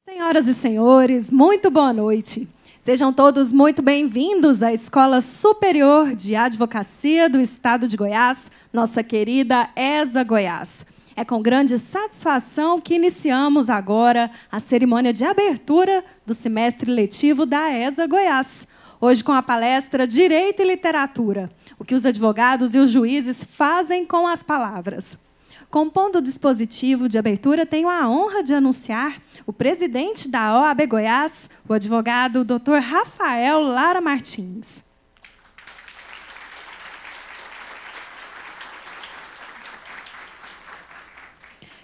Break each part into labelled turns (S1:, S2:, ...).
S1: Senhoras e senhores, muito boa noite. Sejam todos muito bem-vindos à Escola Superior de Advocacia do Estado de Goiás, nossa querida ESA Goiás. É com grande satisfação que iniciamos agora a cerimônia de abertura do semestre letivo da ESA Goiás. Hoje com a palestra Direito e Literatura, o que os advogados e os juízes fazem com as palavras. Compondo o dispositivo de abertura, tenho a honra de anunciar o presidente da OAB Goiás, o advogado Dr. Rafael Lara Martins.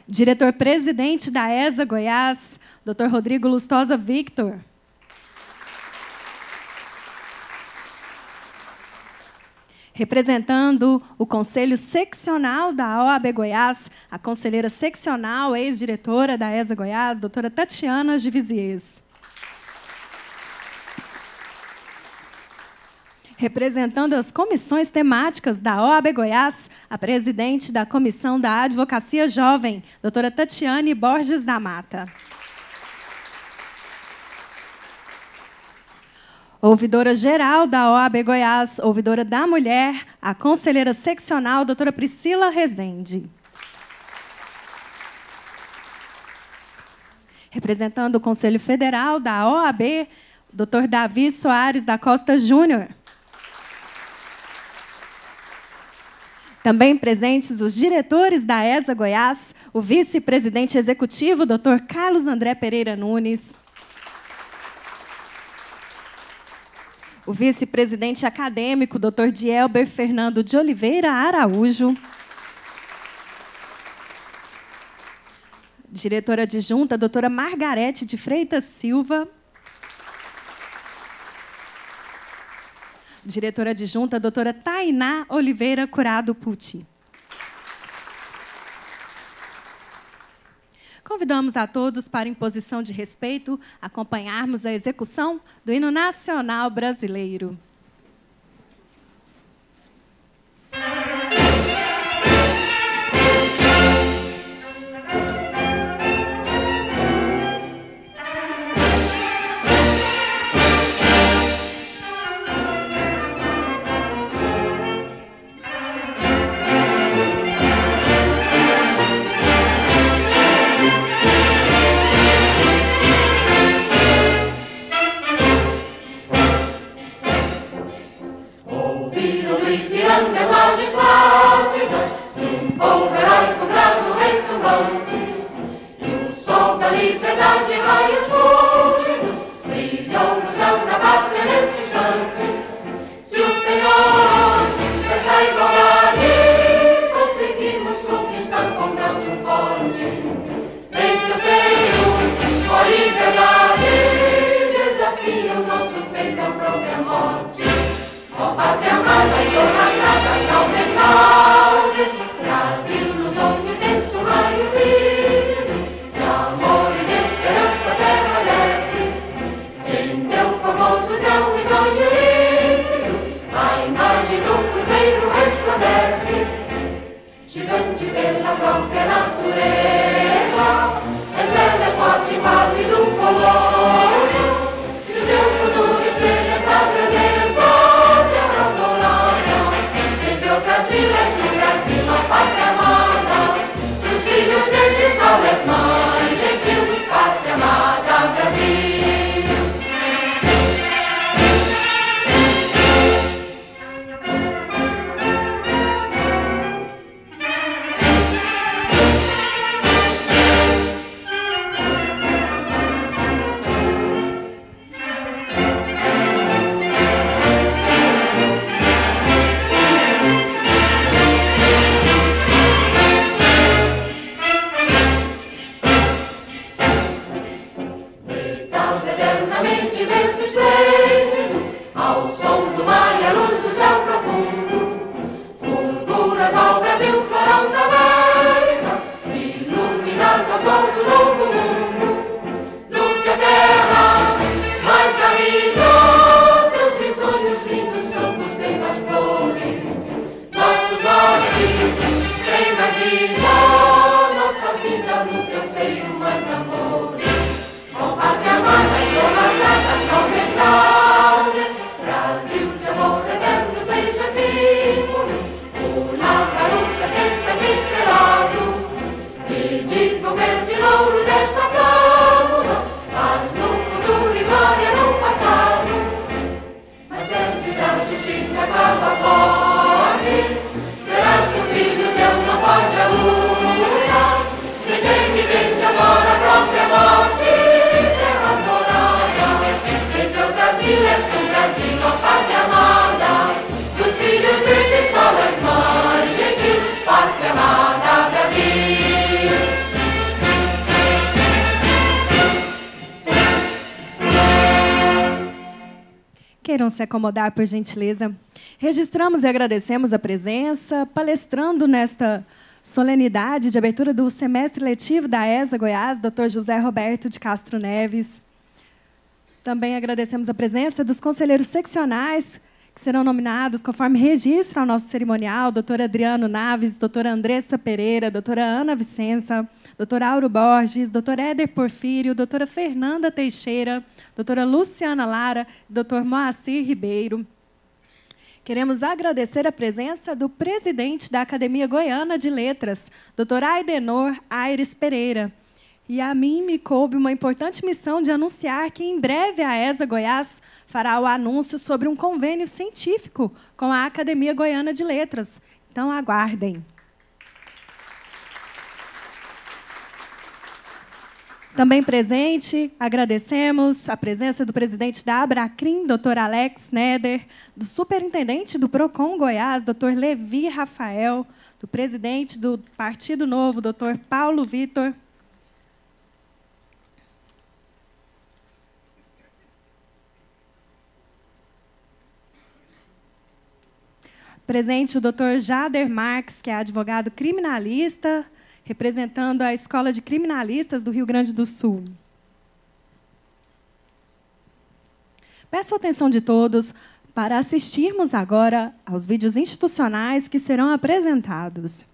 S1: Diretor-presidente da ESA Goiás, Dr. Rodrigo Lustosa Victor. Representando o Conselho Seccional da OAB Goiás, a conselheira seccional, ex-diretora da ESA Goiás, doutora Tatiana Givisiez. Representando as comissões temáticas da OAB Goiás, a presidente da Comissão da Advocacia Jovem, doutora Tatiane Borges da Mata. Ouvidora-geral da OAB Goiás, ouvidora da mulher, a conselheira seccional, doutora Priscila Rezende. Representando o Conselho Federal da OAB, doutor Davi Soares da Costa Júnior. Também presentes os diretores da ESA Goiás, o vice-presidente executivo, doutor Carlos André Pereira Nunes. O vice-presidente acadêmico, Dr. Dielber Fernando de Oliveira Araújo. Diretora adjunta, doutora Margarete de Freitas Silva. Diretora adjunta, doutora Tainá Oliveira Curado Pucci. Convidamos a todos para, em posição de respeito, acompanharmos a execução do Hino Nacional Brasileiro. queiram se acomodar, por gentileza. Registramos e agradecemos a presença, palestrando nesta solenidade de abertura do semestre letivo da ESA Goiás, Dr. José Roberto de Castro Neves. Também agradecemos a presença dos conselheiros seccionais, que serão nominados conforme registro ao nosso cerimonial, doutor Adriano Naves, doutora Andressa Pereira, doutora Ana Vicença, doutor Auro Borges, doutor Éder Porfírio, doutora Fernanda Teixeira, doutora Luciana Lara, doutor Moacir Ribeiro. Queremos agradecer a presença do presidente da Academia Goiana de Letras, doutor Aidenor Aires Pereira. E a mim me coube uma importante missão de anunciar que, em breve, a ESA Goiás fará o anúncio sobre um convênio científico com a Academia Goiana de Letras. Então, aguardem. Também presente, agradecemos a presença do presidente da Abracrim, doutor Alex Neder, do superintendente do PROCON Goiás, doutor Levi Rafael, do presidente do Partido Novo, doutor Paulo Vitor. Presente o doutor Jader Marques, que é advogado criminalista, representando a Escola de Criminalistas do Rio Grande do Sul. Peço a atenção de todos para assistirmos agora aos vídeos institucionais que serão apresentados.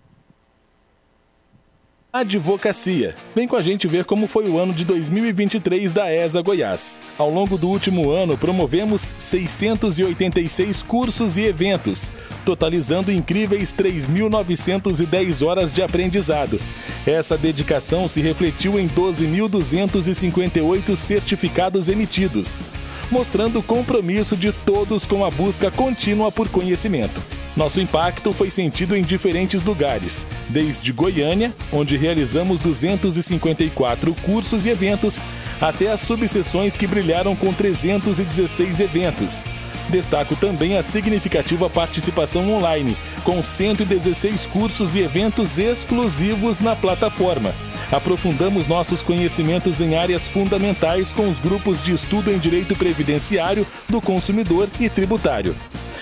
S2: Advocacia. Vem com a gente ver como foi o ano de 2023 da ESA Goiás. Ao longo do último ano, promovemos 686 cursos e eventos, totalizando incríveis 3.910 horas de aprendizado. Essa dedicação se refletiu em 12.258 certificados emitidos, mostrando o compromisso de todos com a busca contínua por conhecimento. Nosso impacto foi sentido em diferentes lugares, desde Goiânia, onde realizamos 254 cursos e eventos, até as subseções que brilharam com 316 eventos. Destaco também a significativa participação online, com 116 cursos e eventos exclusivos na plataforma. Aprofundamos nossos conhecimentos em áreas fundamentais com os grupos de estudo em Direito Previdenciário, do Consumidor e Tributário.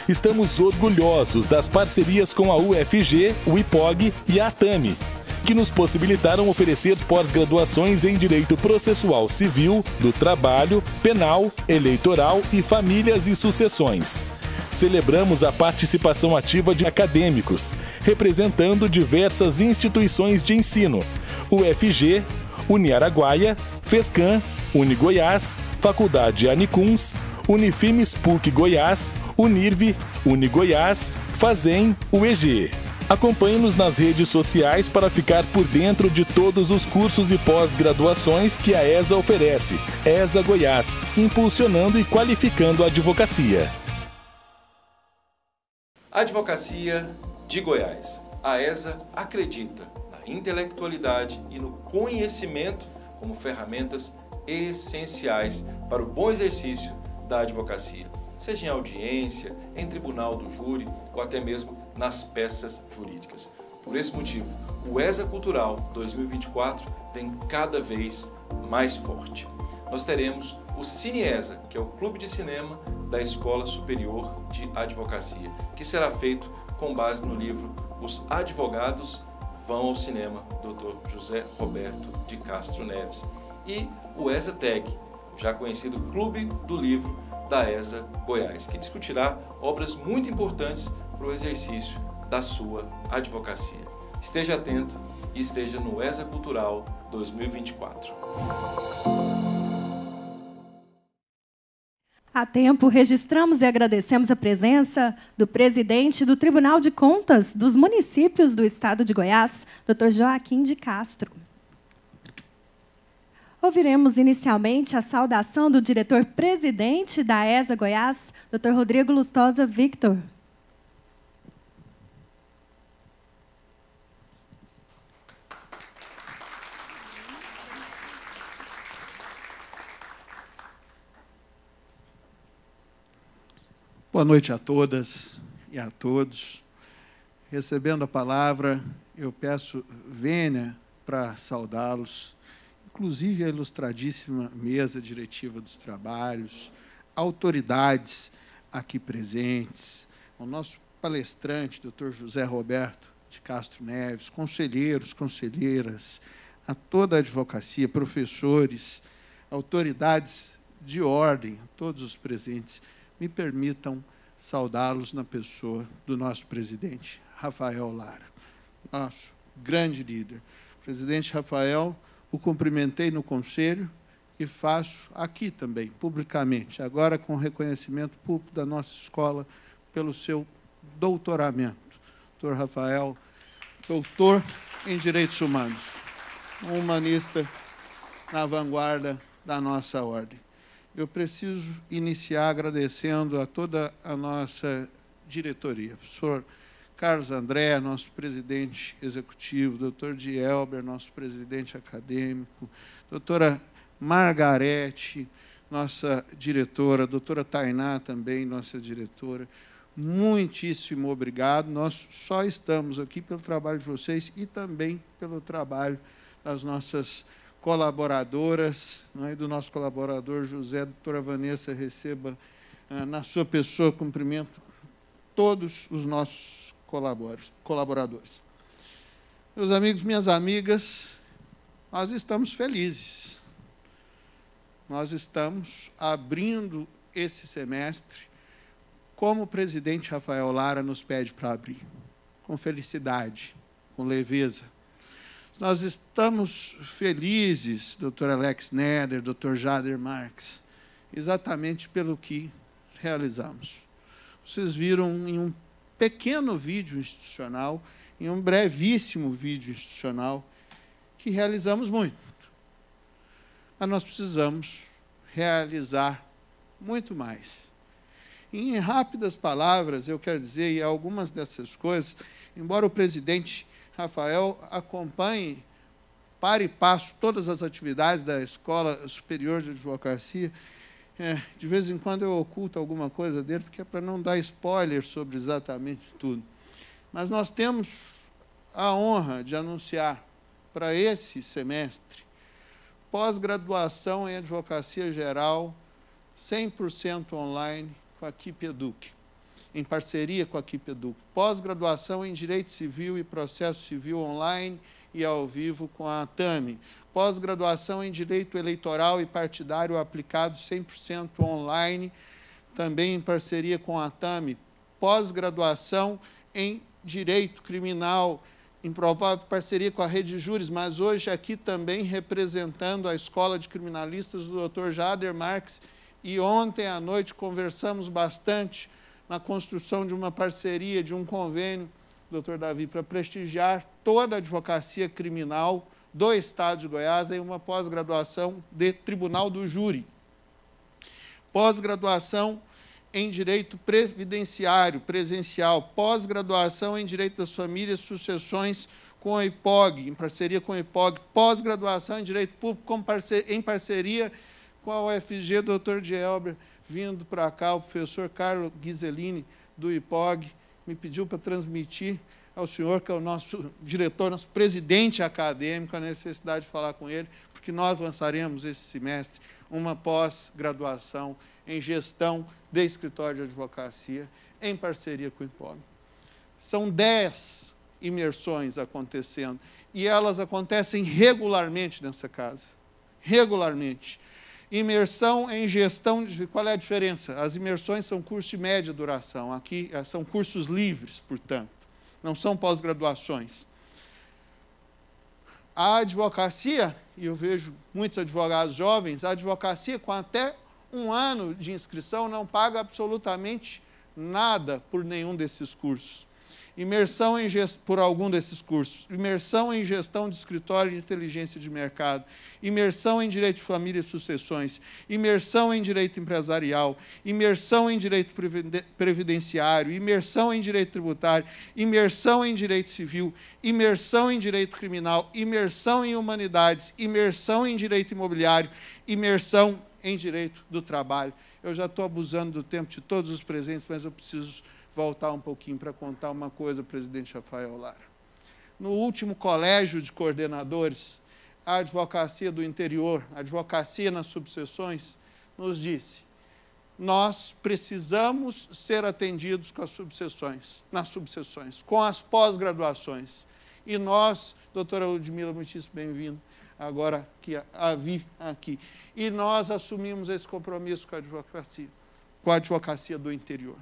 S2: Estamos orgulhosos das parcerias com a UFG, o IPOG e a ATAMI, que nos possibilitaram oferecer pós-graduações em Direito Processual Civil, do Trabalho, Penal, Eleitoral e Famílias e Sucessões. Celebramos a participação ativa de acadêmicos, representando diversas instituições de ensino: UFG, Uniaraguaia, FESCAM, UniGoiás, Faculdade Anicuns, Unifimes PUC Goiás, Unirv, UniGoiás, Fazem, UEG. Acompanhe-nos nas redes sociais para ficar por dentro de todos os cursos e pós-graduações que a ESA oferece. ESA Goiás, impulsionando e qualificando a advocacia.
S3: Advocacia de Goiás. A ESA acredita na intelectualidade e no conhecimento como ferramentas essenciais para o bom exercício da advocacia, seja em audiência, em tribunal do júri ou até mesmo nas peças jurídicas. Por esse motivo, o ESA Cultural 2024 vem cada vez mais forte. Nós teremos o CineESA, que é o clube de cinema da Escola Superior de Advocacia, que será feito com base no livro Os Advogados Vão ao Cinema, Dr. José Roberto de Castro Neves. E o ESA Tag, já conhecido Clube do Livro da ESA Goiás, que discutirá obras muito importantes para o exercício da sua advocacia. Esteja atento e esteja no ESA Cultural 2024.
S1: A tempo, registramos e agradecemos a presença do presidente do Tribunal de Contas dos Municípios do Estado de Goiás, Dr. Joaquim de Castro. Ouviremos inicialmente a saudação do diretor-presidente da ESA Goiás, Dr. Rodrigo Lustosa Victor.
S4: Boa noite a todas e a todos. Recebendo a palavra, eu peço vênia para saudá-los, inclusive a ilustradíssima mesa diretiva dos trabalhos, autoridades, aqui presentes, ao nosso palestrante, Dr. José Roberto de Castro Neves, conselheiros, conselheiras, a toda a advocacia, professores, autoridades de ordem, todos os presentes, me permitam saudá-los na pessoa do nosso presidente, Rafael Lara, nosso grande líder. Presidente Rafael, o cumprimentei no conselho e faço aqui também, publicamente, agora com reconhecimento público da nossa escola pelo seu doutoramento. Dr. Rafael, doutor em Direitos Humanos, um humanista na vanguarda da nossa ordem. Eu preciso iniciar agradecendo a toda a nossa diretoria. Professor Carlos André, nosso presidente executivo, doutor Dielber, nosso presidente acadêmico, doutora Margarete, nossa diretora, doutora Tainá também, nossa diretora. Muitíssimo obrigado. Nós só estamos aqui pelo trabalho de vocês e também pelo trabalho das nossas colaboradoras, e do nosso colaborador José. Doutora Vanessa, receba na sua pessoa, cumprimento todos os nossos colaboradores. Meus amigos, minhas amigas, nós estamos felizes. Nós estamos abrindo esse semestre como o presidente Rafael Lara nos pede para abrir, com felicidade, com leveza. Nós estamos felizes, doutor Alex Neder, doutor Jader Marques, exatamente pelo que realizamos. Vocês viram em um pequeno vídeo institucional, em um brevíssimo vídeo institucional, que realizamos muito. Mas nós precisamos realizar muito mais. Em rápidas palavras, eu quero dizer, e algumas dessas coisas, embora o presidente Rafael acompanhe para e passo todas as atividades da Escola Superior de Advocacia, de vez em quando eu oculto alguma coisa dele, porque é para não dar spoiler sobre exatamente tudo. Mas nós temos a honra de anunciar para esse semestre pós-graduação em Advocacia Geral 100% online com a Equipe Educ, em parceria com a Equipe Educ. Pós-graduação em Direito Civil e Processo Civil online e ao vivo com a ATAME. Pós-graduação em Direito Eleitoral e Partidário aplicado 100% online, também em parceria com a ATAME. Pós-graduação em Direito Criminal, em provável parceria com a Rede Júris, mas hoje aqui também representando a Escola de Criminalistas do Dr. Jader Marques. E ontem à noite conversamos bastante na construção de uma parceria, de um convênio, doutor Davi, para prestigiar toda a advocacia criminal do Estado de Goiás em uma pós-graduação de Tribunal do Júri. Pós-graduação em Direito Previdenciário, presencial. Pós-graduação em Direito das Famílias, Sucessões com a IPOG, em parceria com a IPOG. Pós-graduação em Direito Público em parceria com a UFG, doutor Dielber, vindo para cá, o professor Carlos Ghiseline, do IPOG, me pediu para transmitir ao senhor, que é o nosso diretor, nosso presidente acadêmico, a necessidade de falar com ele, porque nós lançaremos esse semestre uma pós-graduação em gestão de escritório de advocacia, em parceria com o IPOG. São 10 imersões acontecendo, e elas acontecem regularmente nessa casa, regularmente. Imersão em gestão, qual é a diferença? As imersões são cursos de média duração, aqui são cursos livres, portanto, não são pós-graduações. A advocacia, e eu vejo muitos advogados jovens, a advocacia com até 1 ano de inscrição não paga absolutamente nada por nenhum desses cursos. Imersão em por algum desses cursos. Imersão em gestão de escritório de inteligência de mercado. Imersão em direito de família e sucessões. Imersão em direito empresarial. Imersão em direito previdenciário. Imersão em direito tributário. Imersão em direito civil. Imersão em direito criminal. Imersão em humanidades. Imersão em direito imobiliário. Imersão em direito do trabalho. Eu já estou abusando do tempo de todos os presentes, mas eu preciso voltar um pouquinho para contar uma coisa, presidente Rafael Lara. No último colégio de coordenadores, a advocacia do interior, a advocacia nas subseções, nos disse nós precisamos ser atendidos com as nas subseções, com as pós-graduações. E nós, doutora Ludmila, muitíssimo bem-vindo, agora que a vi aqui. E nós assumimos esse compromisso com a advocacia do interior.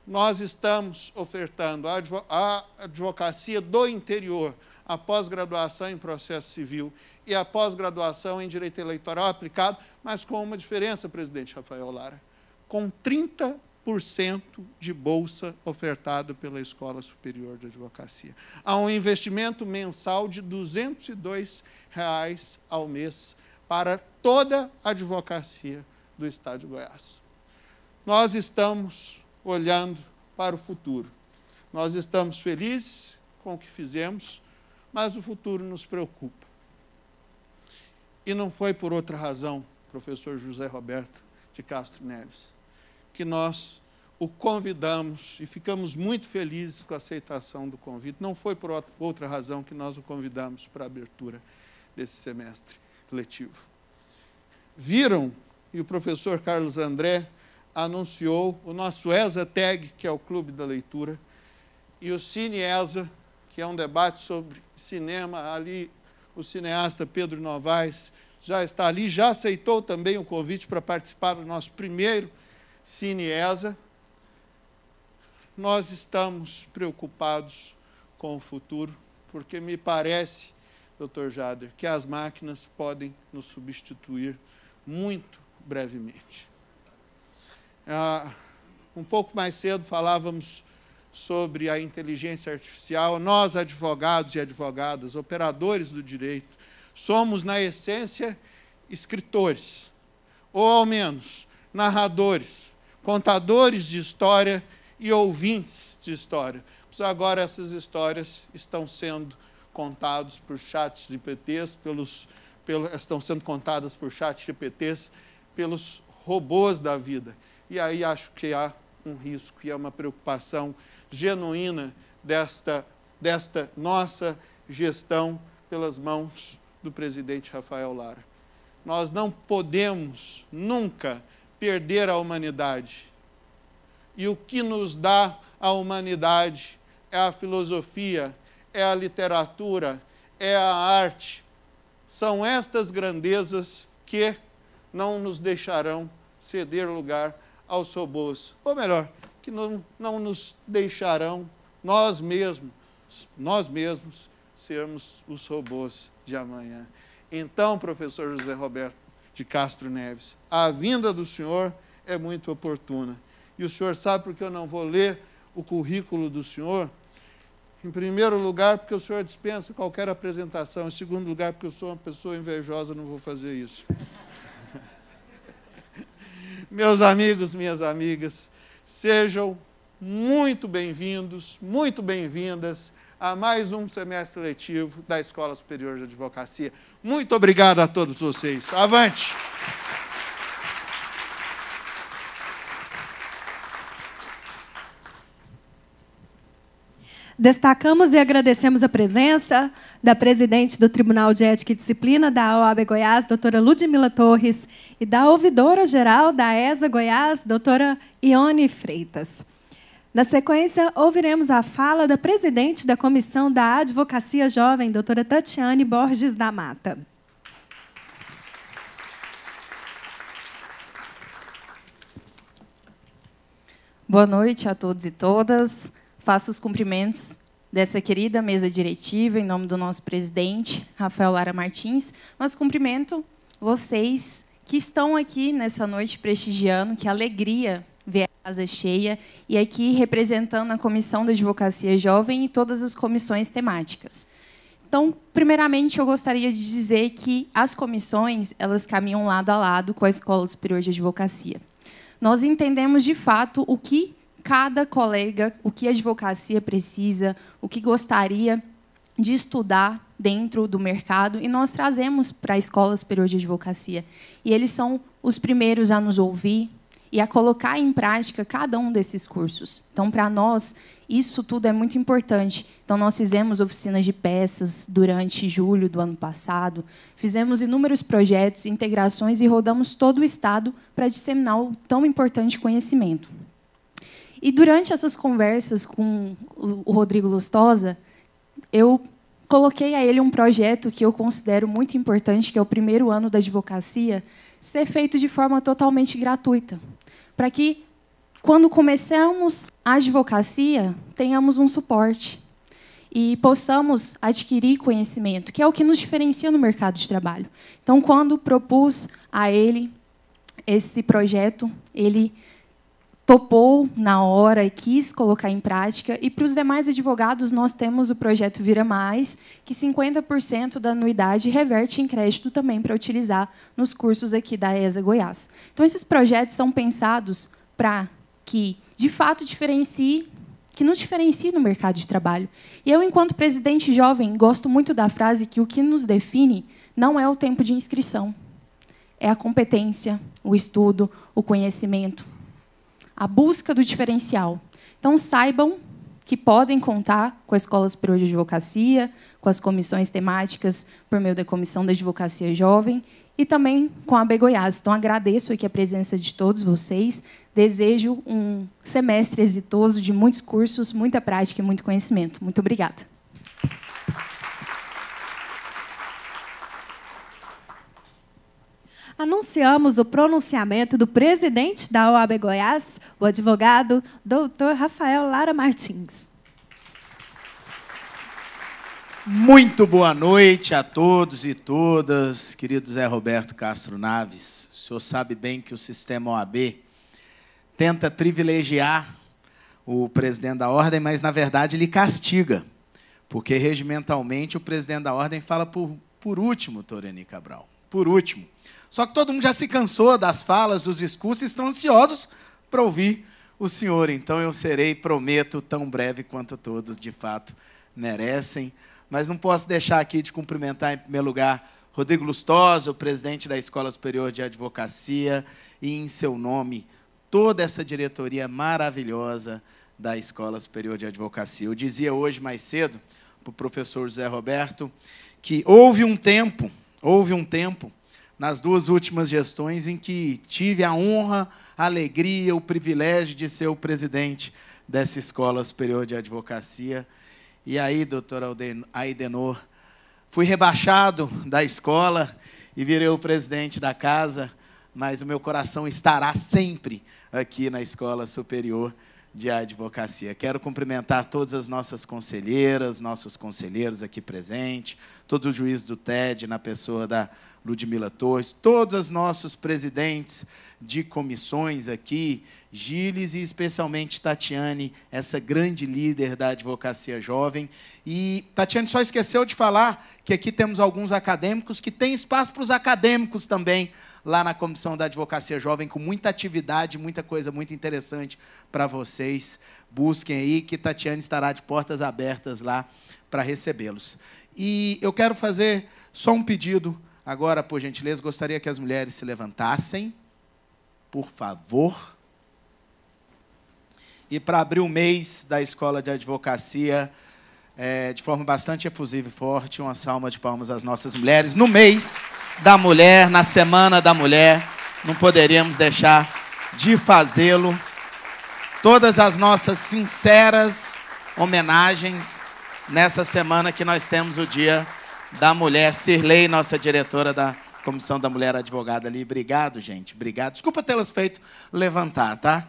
S4: Nós estamos ofertando a advocacia do interior, a pós-graduação em processo civil e a pós-graduação em direito eleitoral aplicado, mas com uma diferença, presidente Rafael Lara, com 30% de bolsa ofertada pela Escola Superior de Advocacia. Há um investimento mensal de R$ 202 ao mês para toda a advocacia do Estado de Goiás. Nós estamos olhando para o futuro. Nós estamos felizes com o que fizemos, mas o futuro nos preocupa. E não foi por outra razão, professor José Roberto de Castro Neves, que nós o convidamos e ficamos muito felizes com a aceitação do convite. Não foi por outra razão que nós o convidamos para a abertura desse semestre letivo. Viram, e o professor Carlos André anunciou o nosso ESA Tag, que é o Clube da Leitura, e o Cine ESA, que é um debate sobre cinema. Ali o cineasta Pedro Novaes já está ali, já aceitou também o convite para participar do nosso primeiro Cine ESA. Nós estamos preocupados com o futuro, porque me parece, doutor Jader, que as máquinas podem nos substituir muito brevemente. Um pouco mais cedo falávamos sobre a inteligência artificial. Nós, advogados e advogadas, operadores do direito, somos, na essência, escritores, ou, ao menos, narradores, contadores de história e ouvintes de história. Pois agora essas histórias estão sendo contadas por chats GPTs, estão sendo contadas por chats GPTs pelos robôs da vida. E aí acho que há um risco e é uma preocupação genuína desta nossa gestão pelas mãos do presidente Rafael Lara. Nós não podemos nunca perder a humanidade. E o que nos dá a humanidade é a filosofia, é a literatura, é a arte. São estas grandezas que não nos deixarão ceder lugar aos robôs. Ou melhor, que não nos deixarão nós mesmos sermos os robôs de amanhã. Então, professor José Roberto de Castro Neves, a vinda do senhor é muito oportuna. E o senhor sabe por que eu não vou ler o currículo do senhor? Em primeiro lugar, porque o senhor dispensa qualquer apresentação. Em segundo lugar, porque eu sou uma pessoa invejosa, não vou fazer isso. Meus amigos, minhas amigas, sejam muito bem-vindos, muito bem-vindas a mais um semestre letivo da Escola Superior de Advocacia. Muito obrigado a todos vocês. Avante!
S1: Destacamos e agradecemos a presença da presidente do Tribunal de Ética e Disciplina da OAB Goiás, doutora Ludmila Torres, e da ouvidora-geral da ESA Goiás, doutora Ione Freitas. Na sequência, ouviremos a fala da presidente da Comissão da Advocacia Jovem, doutora Tatiane Borges da Mata.
S5: Boa noite a todos e todas. Faço os cumprimentos dessa querida mesa diretiva, em nome do nosso presidente, Rafael Lara Martins, mas cumprimento vocês que estão aqui nessa noite prestigiando, que alegria ver a casa cheia, e aqui representando a Comissão da Advocacia Jovem e todas as comissões temáticas. Então, primeiramente, eu gostaria de dizer que as comissões, elas caminham lado a lado com a Escola Superior de Advocacia. Nós entendemos, de fato, o que cada colega, o que a advocacia precisa, o que gostaria de estudar dentro do mercado, e nós trazemos para a Escola Superior de Advocacia. E eles são os primeiros a nos ouvir, e a colocar em prática cada um desses cursos. Então, para nós, isso tudo é muito importante. Então, nós fizemos oficinas de peças durante julho do ano passado, fizemos inúmeros projetos, integrações e rodamos todo o Estado para disseminar o tão importante conhecimento. E, durante essas conversas com o Rodrigo Lustosa, eu coloquei a ele um projeto que eu considero muito importante, que é o primeiro ano da advocacia, ser feito de forma totalmente gratuita, para que, quando começamos a advocacia, tenhamos um suporte e possamos adquirir conhecimento, que é o que nos diferencia no mercado de trabalho. Então, quando propus a ele esse projeto, ele topou na hora e quis colocar em prática. E, para os demais advogados, nós temos o projeto Vira Mais, que 50% da anuidade reverte em crédito também para utilizar nos cursos aqui da ESA Goiás. Então, esses projetos são pensados para que, de fato, nos diferencie no mercado de trabalho. E eu, enquanto presidente jovem, gosto muito da frase que o que nos define não é o tempo de inscrição, é a competência, o estudo, o conhecimento, a busca do diferencial. Então, saibam que podem contar com a Escola Superior de Advocacia, com as comissões temáticas, por meio da Comissão da Advocacia Jovem, e também com a AB Goiás. Então, agradeço aqui a presença de todos vocês, desejo um semestre exitoso de muitos cursos, muita prática e muito conhecimento. Muito obrigada.
S1: Anunciamos o pronunciamento do presidente da OAB Goiás, o advogado Dr. Rafael Lara Martins.
S6: Muito boa noite a todos e todas, querido Zé Roberto Castro Naves. O senhor sabe bem que o sistema OAB tenta privilegiar o presidente da ordem, mas, na verdade, ele castiga, porque, regimentalmente, o presidente da ordem fala por último, Toreni Cabral, por último. Só que todo mundo já se cansou das falas, dos discursos, e estão ansiosos para ouvir o senhor. Então, eu serei, prometo, tão breve quanto todos, de fato, merecem. Mas não posso deixar aqui de cumprimentar, em primeiro lugar, Rodrigo Lustosa, o presidente da Escola Superior de Advocacia, e, em seu nome, toda essa diretoria maravilhosa da Escola Superior de Advocacia. Eu dizia hoje, mais cedo, para o professor José Roberto, que houve um tempo, nas duas últimas gestões, em que tive a honra, a alegria, o privilégio de ser o presidente dessa Escola Superior de Advocacia. E aí, doutor Aidenor, fui rebaixado da escola e virei o presidente da casa, mas o meu coração estará sempre aqui na Escola Superior de Advocacia. Quero cumprimentar todas as nossas conselheiras, nossos conselheiros aqui presentes, todos os juízes do TED, na pessoa da Ludmila Torres, todos os nossos presidentes de comissões aqui, Gilles e especialmente Tatiane, essa grande líder da advocacia jovem. E Tatiane só esqueceu de falar que aqui temos alguns acadêmicos, que tem espaço para os acadêmicos também, lá na Comissão da Advocacia Jovem, com muita atividade, muita coisa muito interessante para vocês. Busquem aí, que Tatiane estará de portas abertas lá para recebê-los. E eu quero fazer só um pedido agora, por gentileza, gostaria que as mulheres se levantassem, por favor. E para abrir o mês da Escola de Advocacia, de forma bastante efusiva e forte, uma salva de palmas às nossas mulheres. No mês da mulher, na Semana da Mulher, não poderíamos deixar de fazê-lo. Todas as nossas sinceras homenagens nessa semana que nós temos o Dia da Mulher. Cirlei, nossa diretora da Comissão da Mulher Advogada ali. Obrigado, gente. Obrigado. Desculpa tê-las feito levantar, tá?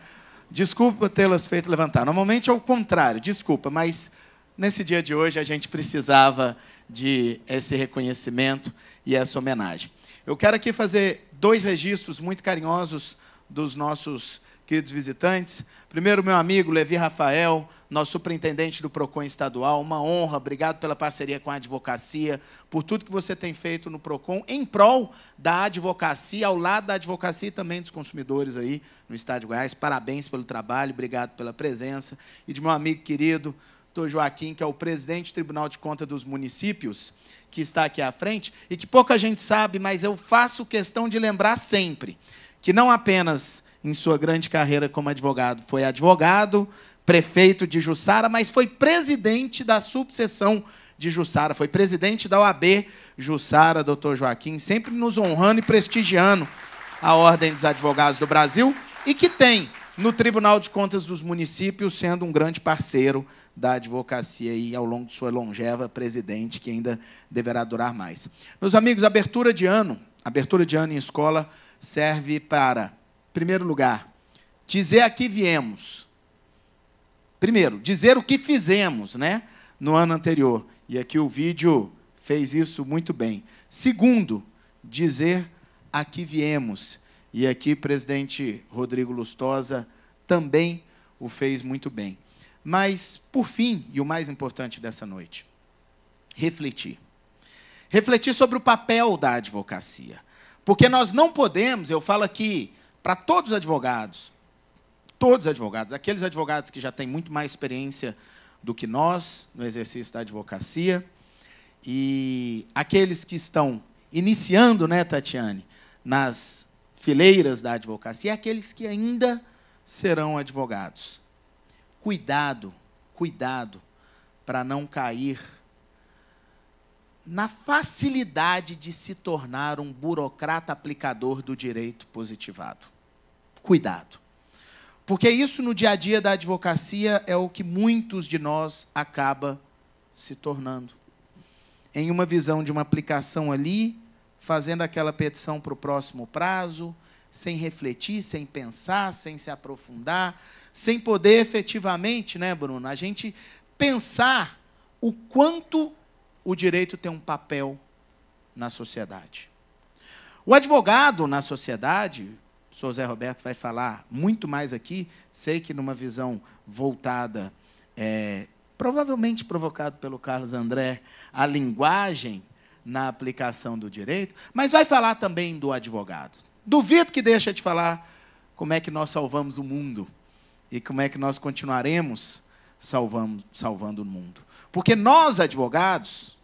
S6: Desculpa tê-las feito levantar. Normalmente é o contrário, desculpa, mas nesse dia de hoje a gente precisava de esse reconhecimento e essa homenagem. Eu quero aqui fazer 2 registros muito carinhosos dos nossos queridos visitantes. Primeiro, meu amigo Levi Rafael, nosso superintendente do PROCON estadual, uma honra, obrigado pela parceria com a advocacia, por tudo que você tem feito no PROCON, em prol da advocacia, ao lado da advocacia e também dos consumidores aí no estado de Goiás. Parabéns pelo trabalho, obrigado pela presença. E de meu amigo querido, doutor Joaquim, que é o presidente do Tribunal de Contas dos Municípios, que está aqui à frente, e que pouca gente sabe, mas eu faço questão de lembrar sempre que não apenas em sua grande carreira como advogado. Foi advogado, prefeito de Jussara, mas foi presidente da subseção de Jussara, foi presidente da OAB Jussara, doutor Joaquim, sempre nos honrando e prestigiando a Ordem dos Advogados do Brasil, e que tem no Tribunal de Contas dos Municípios, sendo um grande parceiro da advocacia e, ao longo de sua longeva presidente, que ainda deverá durar mais. Meus amigos, abertura de ano em escola serve para, em primeiro lugar, dizer a que viemos. Primeiro, dizer o que fizemos, né, no ano anterior. E aqui o vídeo fez isso muito bem. Segundo, dizer a que viemos. E aqui o presidente Rodrigo Lustosa também o fez muito bem. Mas, por fim, e o mais importante dessa noite, refletir. Refletir sobre o papel da advocacia. Porque nós não podemos, eu falo aqui para todos os advogados, aqueles advogados que já têm muito mais experiência do que nós no exercício da advocacia, e aqueles que estão iniciando, né, Tatiane, nas fileiras da advocacia, e aqueles que ainda serão advogados. Cuidado, cuidado, para não cair na facilidade de se tornar um burocrata aplicador do direito positivado. Cuidado. Porque isso no dia a dia da advocacia é o que muitos de nós acaba se tornando. Em uma visão de uma aplicação ali, fazendo aquela petição para o próximo prazo, sem refletir, sem pensar, sem se aprofundar, sem poder efetivamente, né, Bruno, a gente pensar o quanto o direito tem um papel na sociedade. O advogado na sociedade, o senhor Zé Roberto vai falar muito mais aqui, sei que numa visão voltada, provavelmente provocado pelo Carlos André, a linguagem na aplicação do direito, mas vai falar também do advogado. Duvido que deixe de falar como é que nós salvamos o mundo e como é que nós continuaremos salvando o mundo. Porque nós advogados,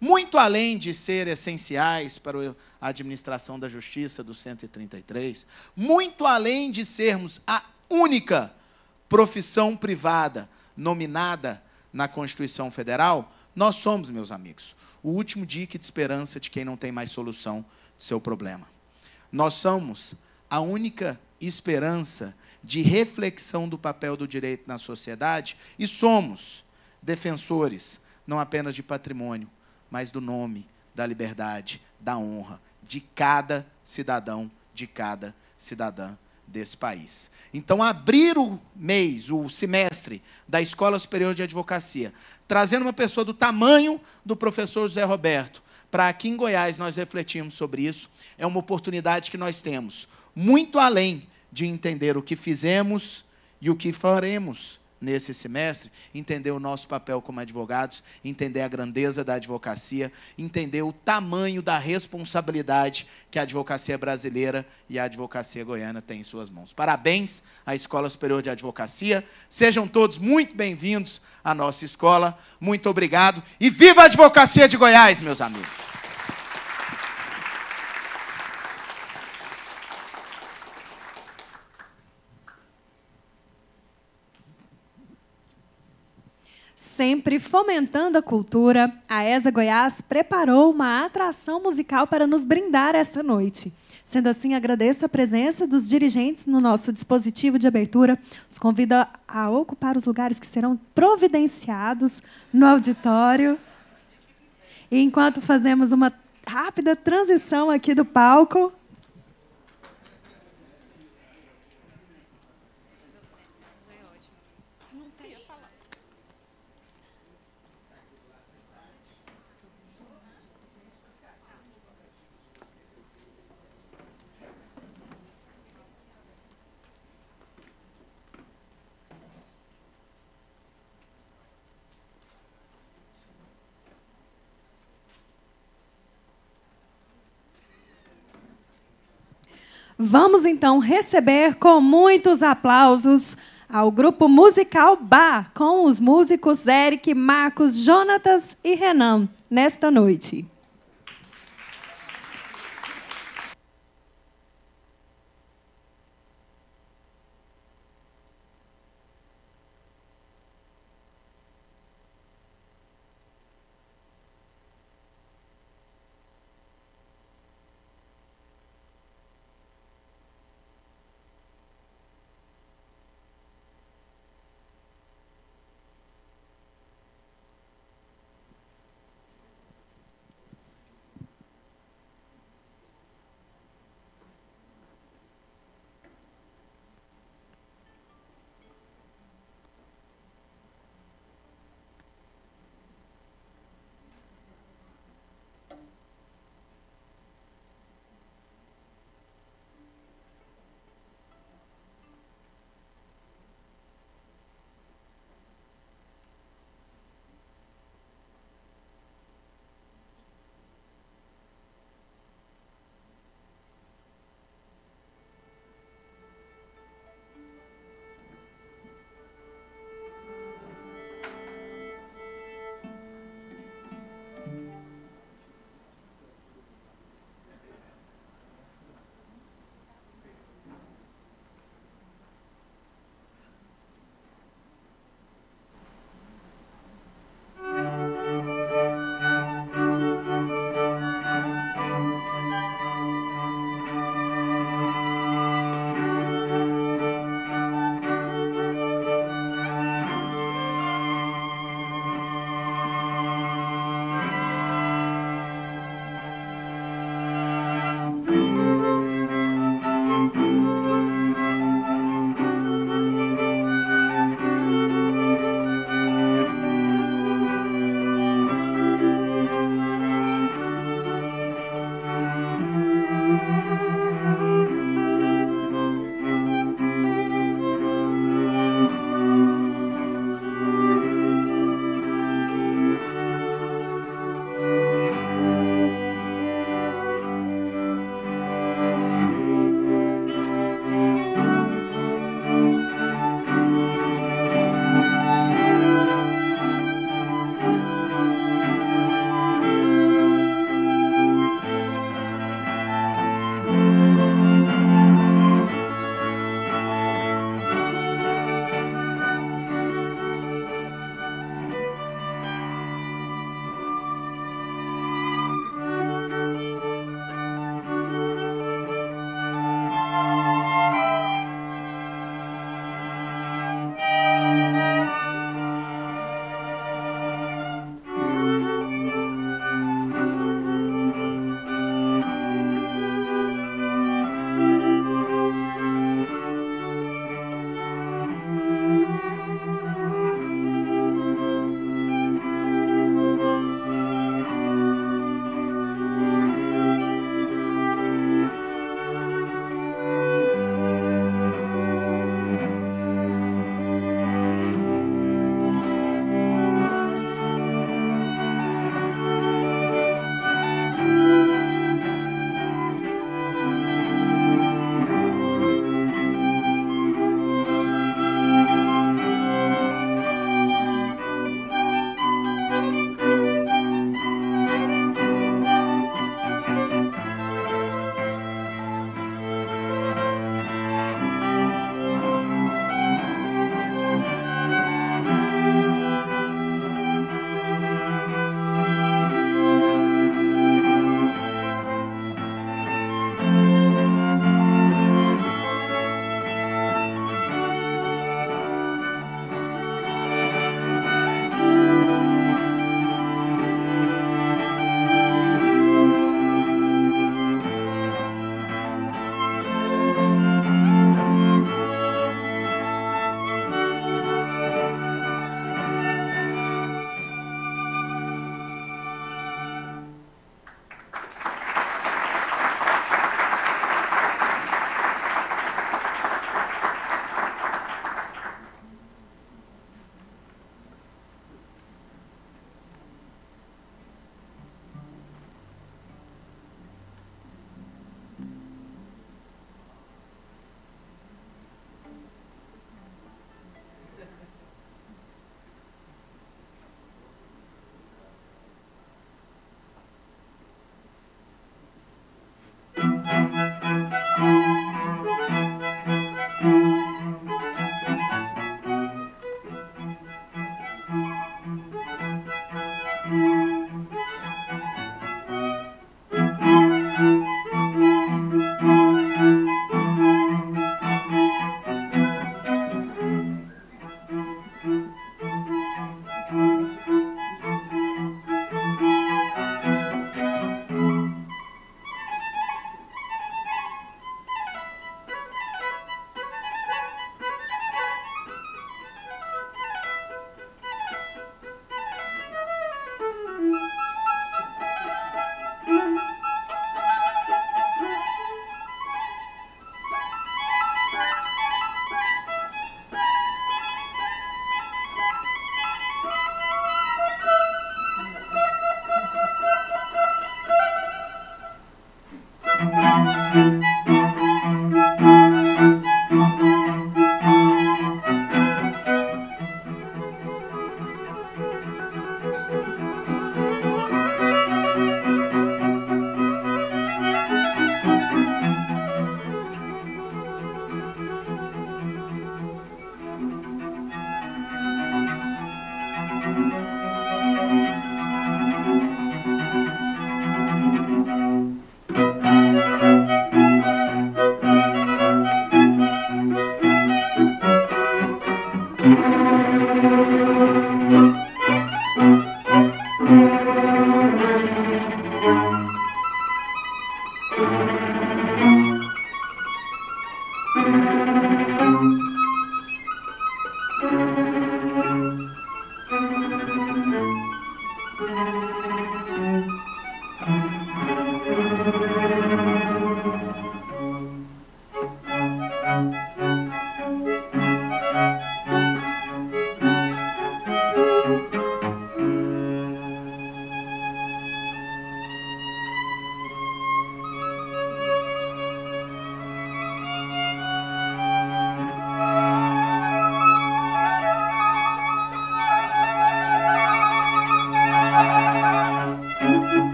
S6: muito além de ser essenciais para a administração da justiça do 133, muito além de sermos a única profissão privada nominada na Constituição Federal, nós somos, meus amigos, o último dique de esperança de quem não tem mais solução de seu problema. Nós somos a única esperança de reflexão do papel do direito na sociedade e somos defensores não apenas de patrimônio, mas do nome, da liberdade, da honra de cada cidadão, de cada cidadã desse país. Então, abrir o mês, o semestre da Escola Superior de Advocacia, trazendo uma pessoa do tamanho do professor José Roberto, para aqui em Goiás nós refletirmos sobre isso, é uma oportunidade que nós temos, muito além de entender o que fizemos e o que faremos nesse semestre, entender o nosso papel como advogados, entender a grandeza da advocacia, entender o tamanho da responsabilidade que a advocacia brasileira e a advocacia goiana têm em suas mãos. Parabéns à Escola Superior de Advocacia, sejam todos muito bem-vindos à nossa escola, muito obrigado, e viva a advocacia de Goiás, meus amigos!
S1: Sempre fomentando a cultura, a ESA Goiás preparou uma atração musical para nos brindar esta noite. Sendo assim, agradeço a presença dos dirigentes no nosso dispositivo de abertura. Os convido a ocupar os lugares que serão providenciados no auditório. E enquanto fazemos uma rápida transição aqui do palco, vamos, então, receber com muitos aplausos ao grupo musical Bá, com os músicos Eric, Marcos, Jonatas e Renan, nesta noite.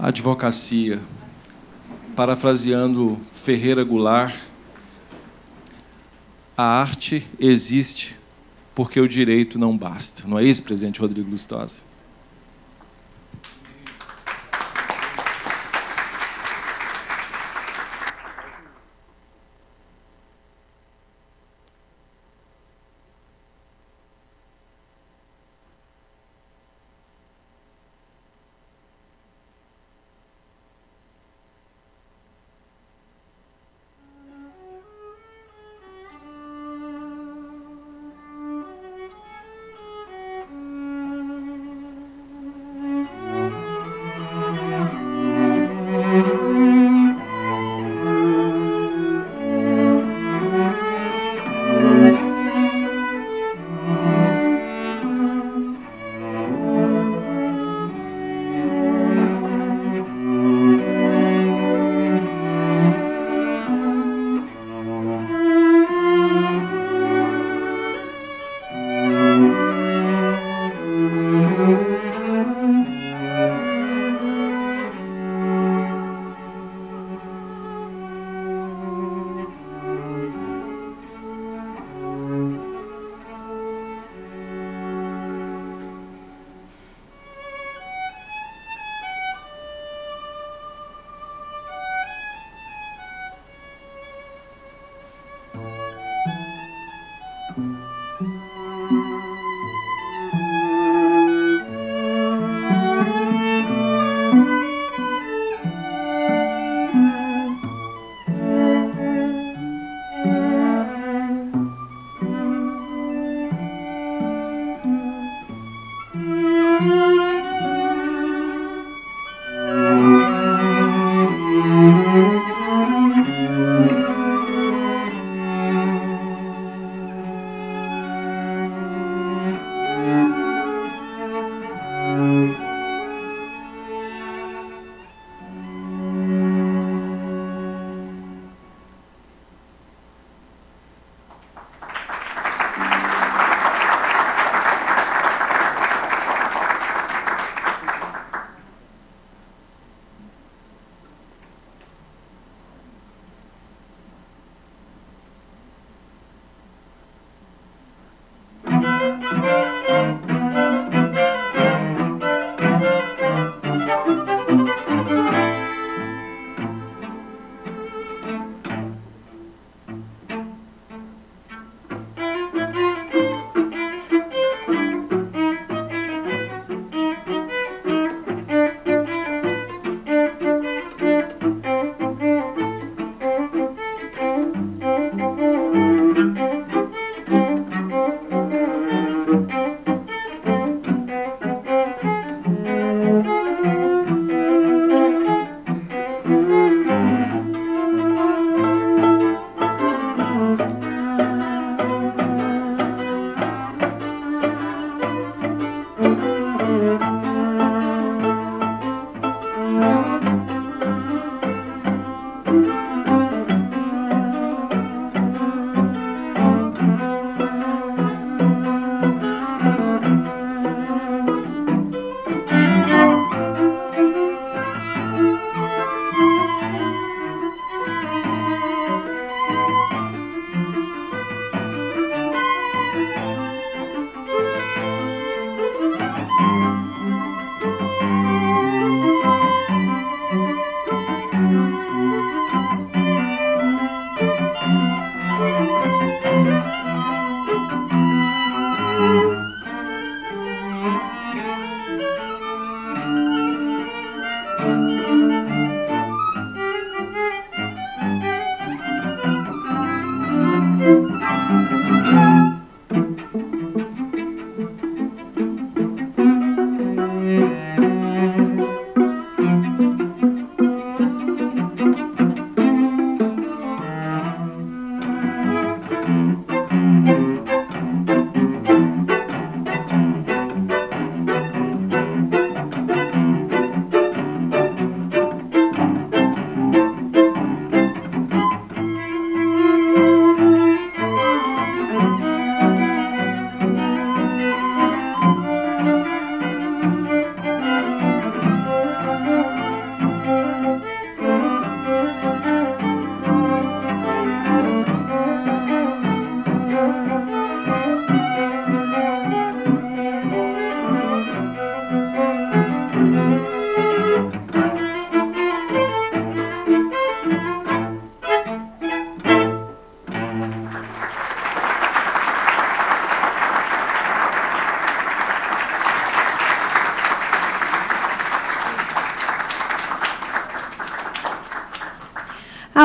S3: Advocacia. Parafraseando Ferreira Goulart, a arte existe porque o direito não basta. Não é isso, presidente Rodrigo Lustosa?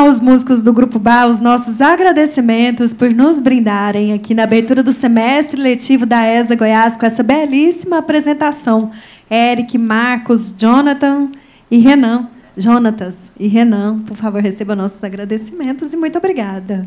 S1: aos músicos do Grupo Bar os nossos agradecimentos por nos brindarem aqui na abertura do semestre letivo da ESA Goiás com essa belíssima apresentação. Eric, Marcos, Jonathan e Renan. Jonatas e Renan, por favor, recebam nossos agradecimentos e muito obrigada.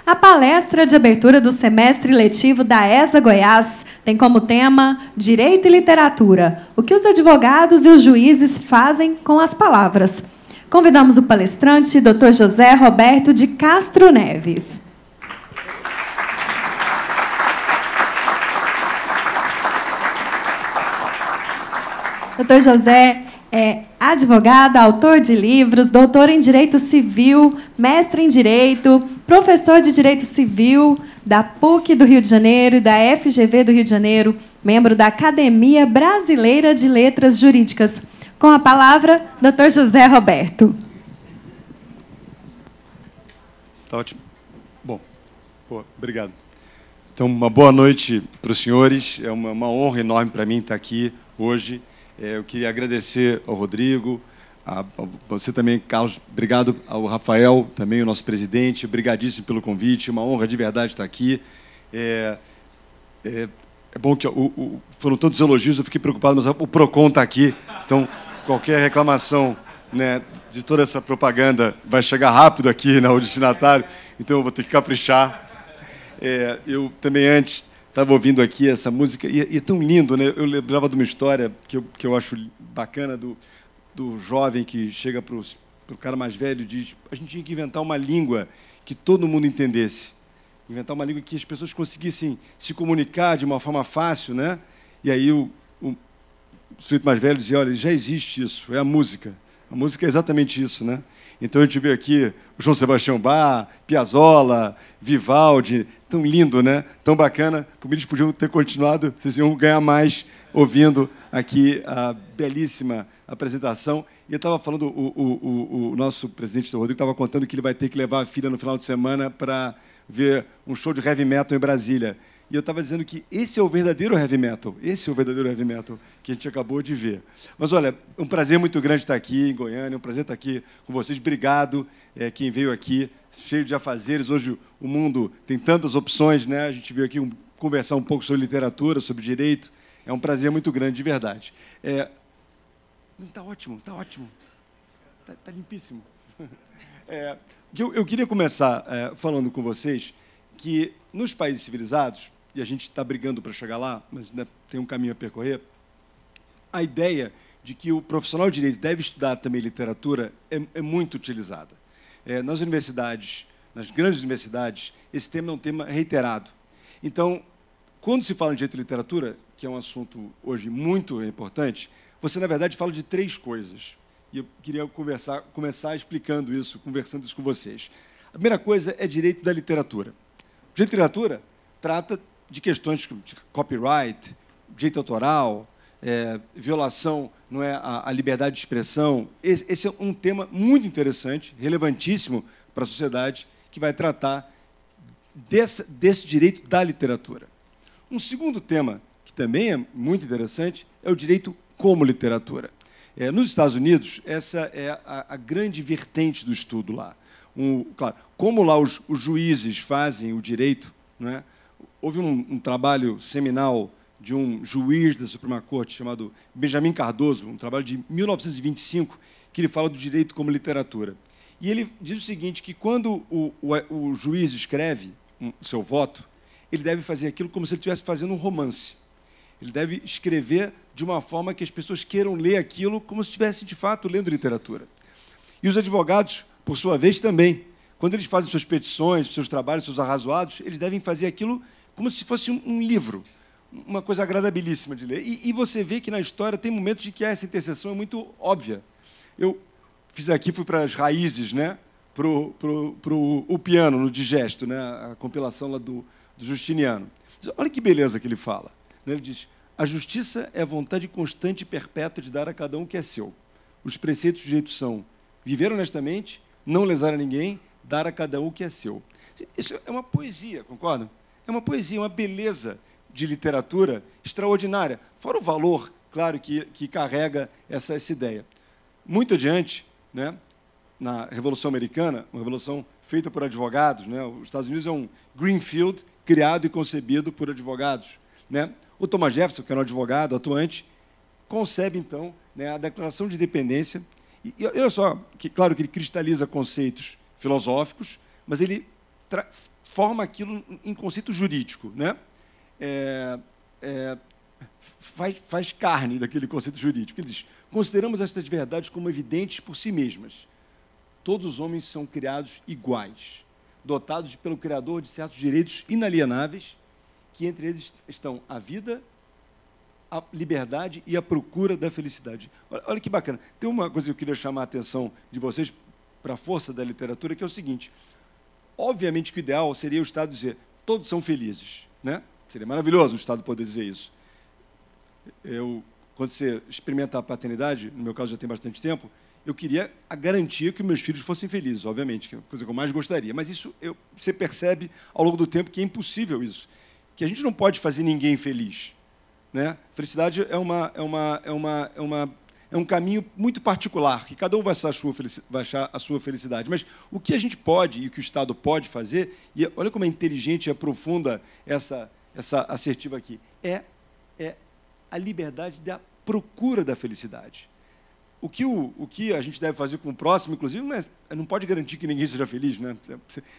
S1: A palestra de abertura do semestre letivo da ESA Goiás tem como tema Direito e Literatura, o que os advogados e os juízes fazem com as palavras. Convidamos o palestrante, Dr. José Roberto de Castro Neves. Dr. José é advogado, autor de livros, doutor em Direito Civil, mestre em Direito, professor de Direito Civil da PUC do Rio de Janeiro e da FGV do Rio de Janeiro, membro da Academia Brasileira de Letras Jurídicas. Com a palavra, Dr. José Roberto.
S7: Tá ótimo. Bom, obrigado. Então, uma boa noite para os senhores. É uma honra enorme para mim estar aqui hoje. Eu queria agradecer ao Rodrigo, a você também, Carlos. Obrigado ao Rafael, também o nosso presidente. Obrigadíssimo pelo convite. Uma honra de verdade estar aqui. É bom que foram tantos elogios, eu fiquei preocupado, mas o PROCON está aqui, então qualquer reclamação, né, de toda essa propaganda vai chegar rápido aqui no destinatário, então eu vou ter que caprichar. Eu também antes estava ouvindo aqui essa música, e é tão lindo, né? Eu lembrava de uma história que eu acho bacana, do jovem que chega para o cara mais velho e diz: a gente tinha que inventar uma língua que todo mundo entendesse. Inventar uma língua que as pessoas conseguissem se comunicar de uma forma fácil, né? E aí o sujeito mais velho dizia: olha, já existe isso, é a música. A música é exatamente isso, né? Então a gente vê aqui o João Sebastião Bach, Piazzolla, Vivaldi, tão lindo, né? Tão bacana. Por mim, eles podiam ter continuado, vocês iam ganhar mais ouvindo aqui a belíssima apresentação. E eu estava falando, o nosso presidente, o Rodrigo, estava contando que ele vai ter que levar a filha no final de semana para ver um show de heavy metal em Brasília. E eu estava dizendo que esse é o verdadeiro heavy metal, esse é o verdadeiro heavy metal que a gente acabou de ver. Mas, olha, é um prazer muito grande estar aqui em Goiânia, é um prazer estar aqui com vocês. Obrigado, quem veio aqui, cheio de afazeres. Hoje o mundo tem tantas opções, né? A gente veio aqui conversar um pouco sobre literatura, sobre direito. É um prazer muito grande, de verdade. Está ótimo, está ótimo. Está limpíssimo. Eu queria começar falando com vocês que, nos países civilizados, e a gente está brigando para chegar lá, mas ainda tem um caminho a percorrer, a ideia de que o profissional de direito deve estudar também literatura é muito utilizada. Nas universidades, nas grandes universidades, esse tema é um tema reiterado. Então, quando se fala em direito e literatura, que é um assunto hoje muito importante, você, na verdade, fala de três coisas. E eu queria começar explicando isso, conversando isso com vocês. A primeira coisa é direito da literatura. O direito da literatura trata de questões de copyright, direito autoral, violação, não é, à liberdade de expressão. Esse é um tema muito interessante, relevantíssimo para a sociedade, que vai tratar desse direito da literatura. Um segundo tema, que também é muito interessante, é o direito como literatura. Nos Estados Unidos, essa é a grande vertente do estudo lá. Claro, como lá os juízes fazem o direito, não é? Houve um trabalho seminal de um juiz da Suprema Corte chamado Benjamin Cardoso, um trabalho de 1925, que ele fala do direito como literatura. E ele diz o seguinte, que quando o juiz escreve o seu voto, ele deve fazer aquilo como se ele estivesse fazendo um romance. Ele deve escrever de uma forma que as pessoas queiram ler aquilo como se estivesse, de fato, lendo literatura. E os advogados, por sua vez, também. Quando eles fazem suas petições, seus trabalhos, seus arrazoados, eles devem fazer aquilo como se fosse um livro, uma coisa agradabilíssima de ler. E você vê que, na história, tem momentos em que essa interseção é muito óbvia. Eu fui para as raízes, né? o piano, no Digesto, né? A compilação lá do Justiniano. Olha que beleza que ele fala. Ele diz: a justiça é a vontade constante e perpétua de dar a cada um o que é seu. Os preceitos do direito são viver honestamente, não lesar a ninguém, dar a cada um o que é seu. Isso é uma poesia, concordam? É uma poesia, uma beleza de literatura extraordinária. Fora o valor, claro, que carrega essa ideia. Muito adiante, né, na Revolução Americana, uma revolução feita por advogados, né, os Estados Unidos é um greenfield criado e concebido por advogados, né? O Thomas Jefferson, que era um advogado atuante, concebe, então, né, a Declaração de Independência. E olha só, que, claro que ele cristaliza conceitos filosóficos, mas ele forma aquilo em conceito jurídico, né? Faz carne daquele conceito jurídico. Ele diz: consideramos estas verdades como evidentes por si mesmas. Todos os homens são criados iguais, dotados pelo Criador de certos direitos inalienáveis, que entre eles estão a vida, a liberdade e a procura da felicidade. Olha que bacana. Tem uma coisa que eu queria chamar a atenção de vocês para a força da literatura, que é o seguinte: obviamente que o ideal seria o Estado dizer todos são felizes, né? Seria maravilhoso o Estado poder dizer isso. Quando você experimenta a paternidade, no meu caso já tem bastante tempo, eu queria a garantia que meus filhos fossem felizes, obviamente, que é a coisa que eu mais gostaria. Mas isso você percebe ao longo do tempo que é impossível isso, que a gente não pode fazer ninguém feliz, né? Felicidade é um caminho muito particular, que cada um vai achar a sua felicidade. Mas o que a gente pode e o que o Estado pode fazer, e olha como é inteligente e é profunda essa assertiva aqui, é a liberdade da procura da felicidade. O que a gente deve fazer com o próximo, inclusive, não pode garantir que ninguém seja feliz, né?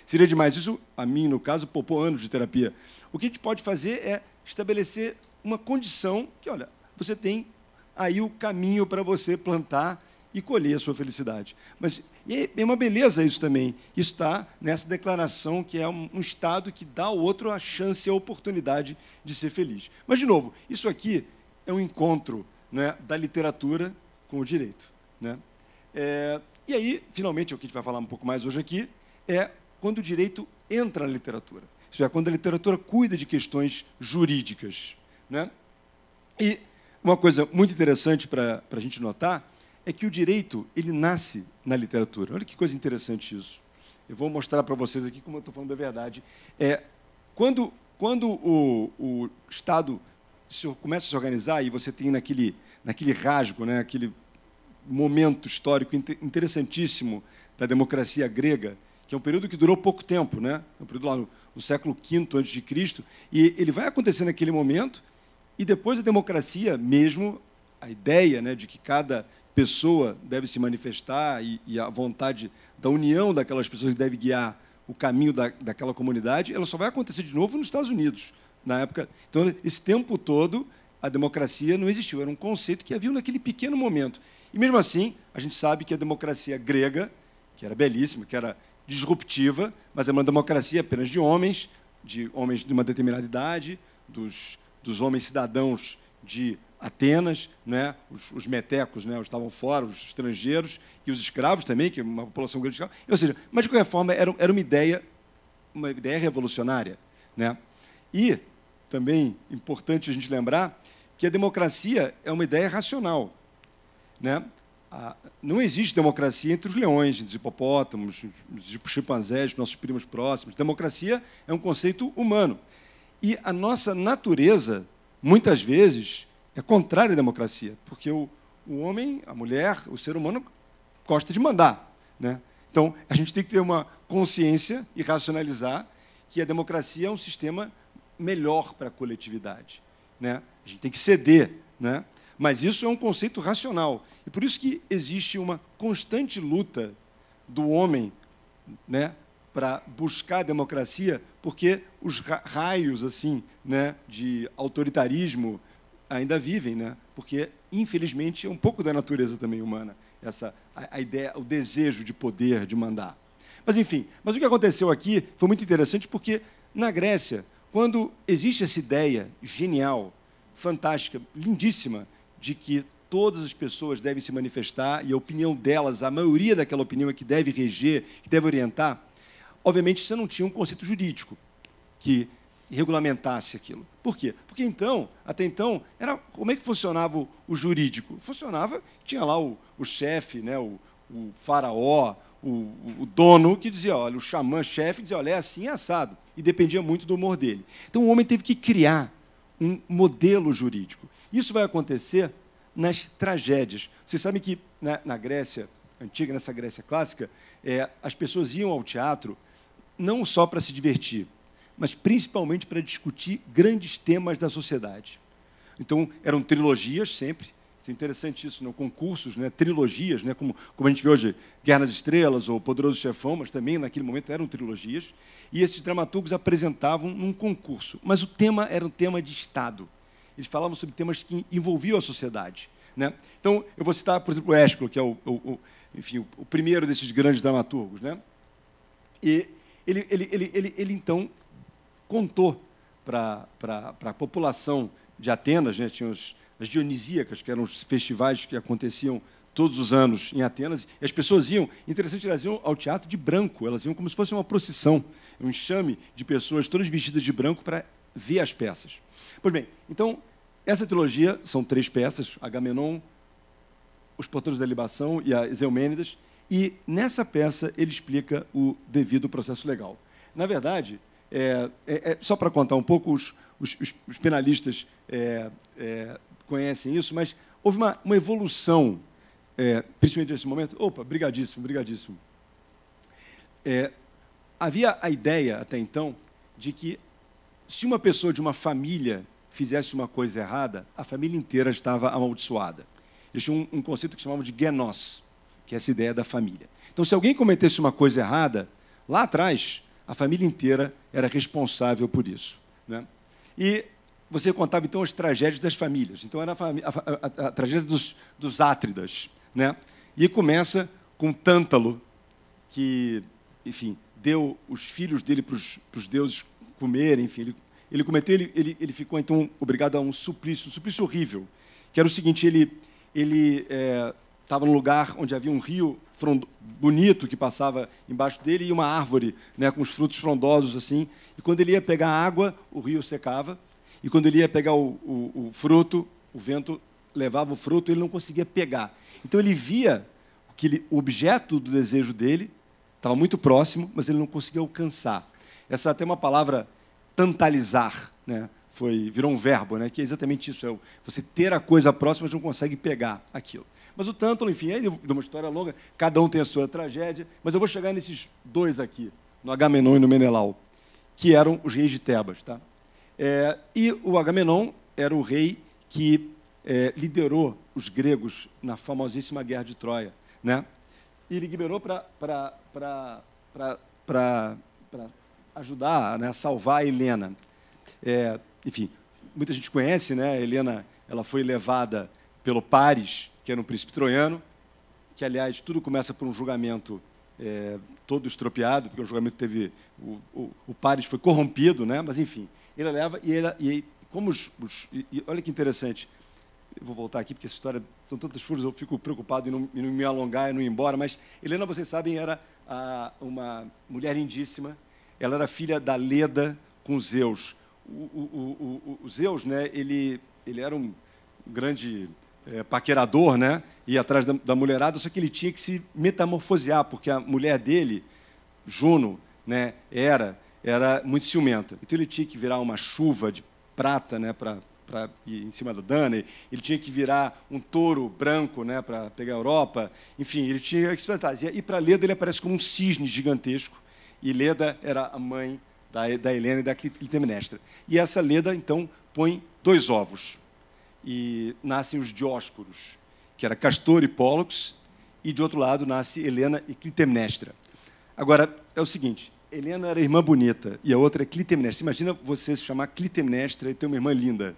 S7: Seria demais. Isso, a mim, no caso, poupou anos de terapia. O que a gente pode fazer é estabelecer uma condição que, olha, você tem aí o caminho para você plantar e colher a sua felicidade. Mas é uma beleza isso também. Isso está nessa declaração que é um Estado que dá ao outro a chance e a oportunidade de ser feliz. Mas, de novo, isso aqui é um encontro, né, da literatura com o direito, né? E aí, finalmente, o que a gente vai falar um pouco mais hoje aqui, é quando o direito entra na literatura. Isso é, quando a literatura cuida de questões jurídicas, né? E uma coisa muito interessante para a gente notar é que o direito ele nasce na literatura. Olha que coisa interessante isso. Eu vou mostrar para vocês aqui como eu estou falando da verdade. Quando o Estado começa a se organizar e você tem naquele rasgo, né, aquele momento histórico interessantíssimo da democracia grega, que é um período que durou pouco tempo, né? É um período lá no século V a.C., e ele vai acontecer naquele momento, e depois a democracia mesmo, a ideia, né, de que cada pessoa deve se manifestar e a vontade da união daquelas pessoas que deve guiar o caminho daquela comunidade, ela só vai acontecer de novo nos Estados Unidos, na época. Então, esse tempo todo, a democracia não existiu, era um conceito que havia naquele pequeno momento. E, mesmo assim, a gente sabe que a democracia grega, que era belíssima, que era disruptiva, mas é uma democracia apenas de homens de uma determinada idade, dos homens cidadãos de Atenas, né? Os metecos, né? Estavam fora, os estrangeiros, e os escravos também, que é uma população grande de escravos. Ou seja, mas, de qualquer forma, era uma ideia revolucionária, né? E, também, importante a gente lembrar que a democracia é uma ideia racional, né? Não existe democracia entre os leões, entre os hipopótamos, os chimpanzés, nossos primos próximos. Democracia é um conceito humano. E a nossa natureza, muitas vezes, é contrária à democracia, porque o homem, a mulher, o ser humano gosta de mandar, né? Então, a gente tem que ter uma consciência e racionalizar que a democracia é um sistema melhor para a coletividade, né? A gente tem que ceder, né? Mas isso é um conceito racional. E por isso que existe uma constante luta do homem, né, para buscar a democracia, porque os raios assim, né, de autoritarismo ainda vivem, né? Porque, infelizmente, é um pouco da natureza também humana, a ideia, o desejo de poder, de mandar. Mas, enfim, o que aconteceu aqui foi muito interessante, porque, na Grécia, quando existe essa ideia genial, fantástica, lindíssima, de que todas as pessoas devem se manifestar e a opinião delas, a maioria daquela opinião é que deve reger, que deve orientar, obviamente você não tinha um conceito jurídico que regulamentasse aquilo. Por quê? Porque até então, como é que funcionava o jurídico? Funcionava, tinha lá o chefe, né, o faraó, o dono que dizia, olha, o xamã-chefe dizia, olha, é assim, é assado. E dependia muito do humor dele. Então, o homem teve que criar um modelo jurídico. Isso vai acontecer nas tragédias. Vocês sabem que na Grécia antiga, nessa Grécia clássica, as pessoas iam ao teatro não só para se divertir, mas principalmente para discutir grandes temas da sociedade. Então, eram trilogias sempre. É interessante isso, né? Concursos, né? Trilogias, né? Como a gente vê hoje, Guerra nas Estrelas ou Poderoso Chefão, mas também, naquele momento, eram trilogias. E esses dramaturgos apresentavam num concurso. Mas o tema era um tema de Estado. Eles falavam sobre temas que envolviam a sociedade, né? Então, eu vou citar, por exemplo, o Ésquilo, que é enfim, o primeiro desses grandes dramaturgos, né? E ele então, contou para a população de Atenas, né? Tinha as Dionisíacas, que eram os festivais que aconteciam todos os anos em Atenas, e as pessoas iam, interessante, elas iam ao teatro de branco, elas iam como se fosse uma procissão, um enxame de pessoas todas vestidas de branco para ver as peças. Pois bem, então, essa trilogia são 3 peças, Agamenon, Os Portores da Libação e as Eumênidas, e nessa peça ele explica o devido processo legal. Na verdade, só para contar um pouco, os penalistas conhecem isso, mas houve uma evolução, principalmente nesse momento. Opa, brigadíssimo, brigadíssimo. Havia a ideia, até então, de que se uma pessoa de uma família fizesse uma coisa errada, a família inteira estava amaldiçoada. Eles tinham um conceito que chamavam de genos, que é essa ideia da família. Então, se alguém cometesse uma coisa errada, lá atrás, a família inteira era responsável por isso, né? E você contava, então, as tragédias das famílias. Então, era a tragédia dos Átridas, né? E começa com Tântalo, que, enfim, deu os filhos dele para os deuses comerem, enfim, ele cometeu, ele ficou, então, obrigado a um suplício horrível, que era o seguinte, ele estava num lugar onde havia um rio bonito que passava embaixo dele e uma árvore, né, com os frutos frondosos, assim, e quando ele ia pegar água, o rio secava, e quando ele ia pegar o fruto, o vento levava o fruto e ele não conseguia pegar. Então, ele via que o objeto do desejo dele estava muito próximo, mas ele não conseguia alcançar. Essa até uma palavra, tantalizar, né? Virou um verbo, né? Que é exatamente isso, você ter a coisa próxima, mas não consegue pegar aquilo. Mas o Tântalo, enfim, é uma história longa, cada um tem a sua tragédia, mas eu vou chegar nesses 2 aqui, no Agamenon e no Menelau, que eram os reis de Tebas. Tá? E o Agamenon era o rei que liderou os gregos na famosíssima Guerra de Troia, né? E ele liberou para ajudar, né, a salvar a Helena. Enfim, muita gente conhece, né? A Helena, ela foi levada pelo Paris, que era um príncipe troiano, que, aliás, tudo começa por um julgamento todo estropiado, porque o julgamento teve... O Paris foi corrompido, né? Mas, enfim, ele leva e como olha que interessante, eu vou voltar aqui, porque essa história, são tantos furos, eu fico preocupado em não me alongar e não ir embora, mas Helena, vocês sabem, era uma mulher lindíssima, ela era filha da Leda com Zeus. O Zeus, né, ele era um grande paquerador, né, ia atrás da mulherada, só que ele tinha que se metamorfosear, porque a mulher dele, Juno, né, era muito ciumenta. Então, ele tinha que virar uma chuva de prata, né, para ir em cima da Dana, ele tinha que virar um touro branco, né, para pegar a Europa, enfim, ele tinha que se fantasia. E para Leda ele aparece como um cisne gigantesco, e Leda era a mãe da Helena e da Clitemnestra. E essa Leda, então, põe 2 ovos, e nascem os Dioscuros, que era Castor e Pólux, e, de outro lado, nasce Helena e Clitemnestra. Agora, é o seguinte, Helena era irmã bonita, e a outra é Clitemnestra. Imagina você se chamar Clitemnestra e ter uma irmã linda.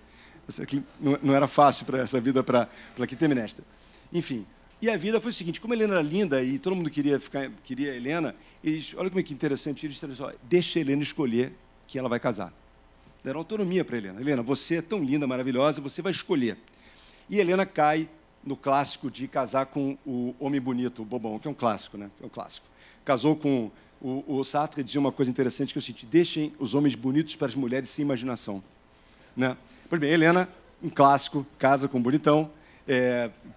S7: Não era fácil para essa vida para Clitemnestra. Enfim, e a vida foi o seguinte, como a Helena era linda e todo mundo queria a Helena, olha como é que interessante, eles disseram assim, deixa a Helena escolher que ela vai casar. Deram autonomia para a Helena. Helena, você é tão linda, maravilhosa, você vai escolher. E a Helena cai no clássico de casar com o homem bonito, o bobão, que é um clássico, né? É um clássico. Casou com... O Sartre dizia uma coisa interessante, que é o seguinte, deixem os homens bonitos para as mulheres sem imaginação. Né? Pois bem, Helena, um clássico, casa com um bonitão,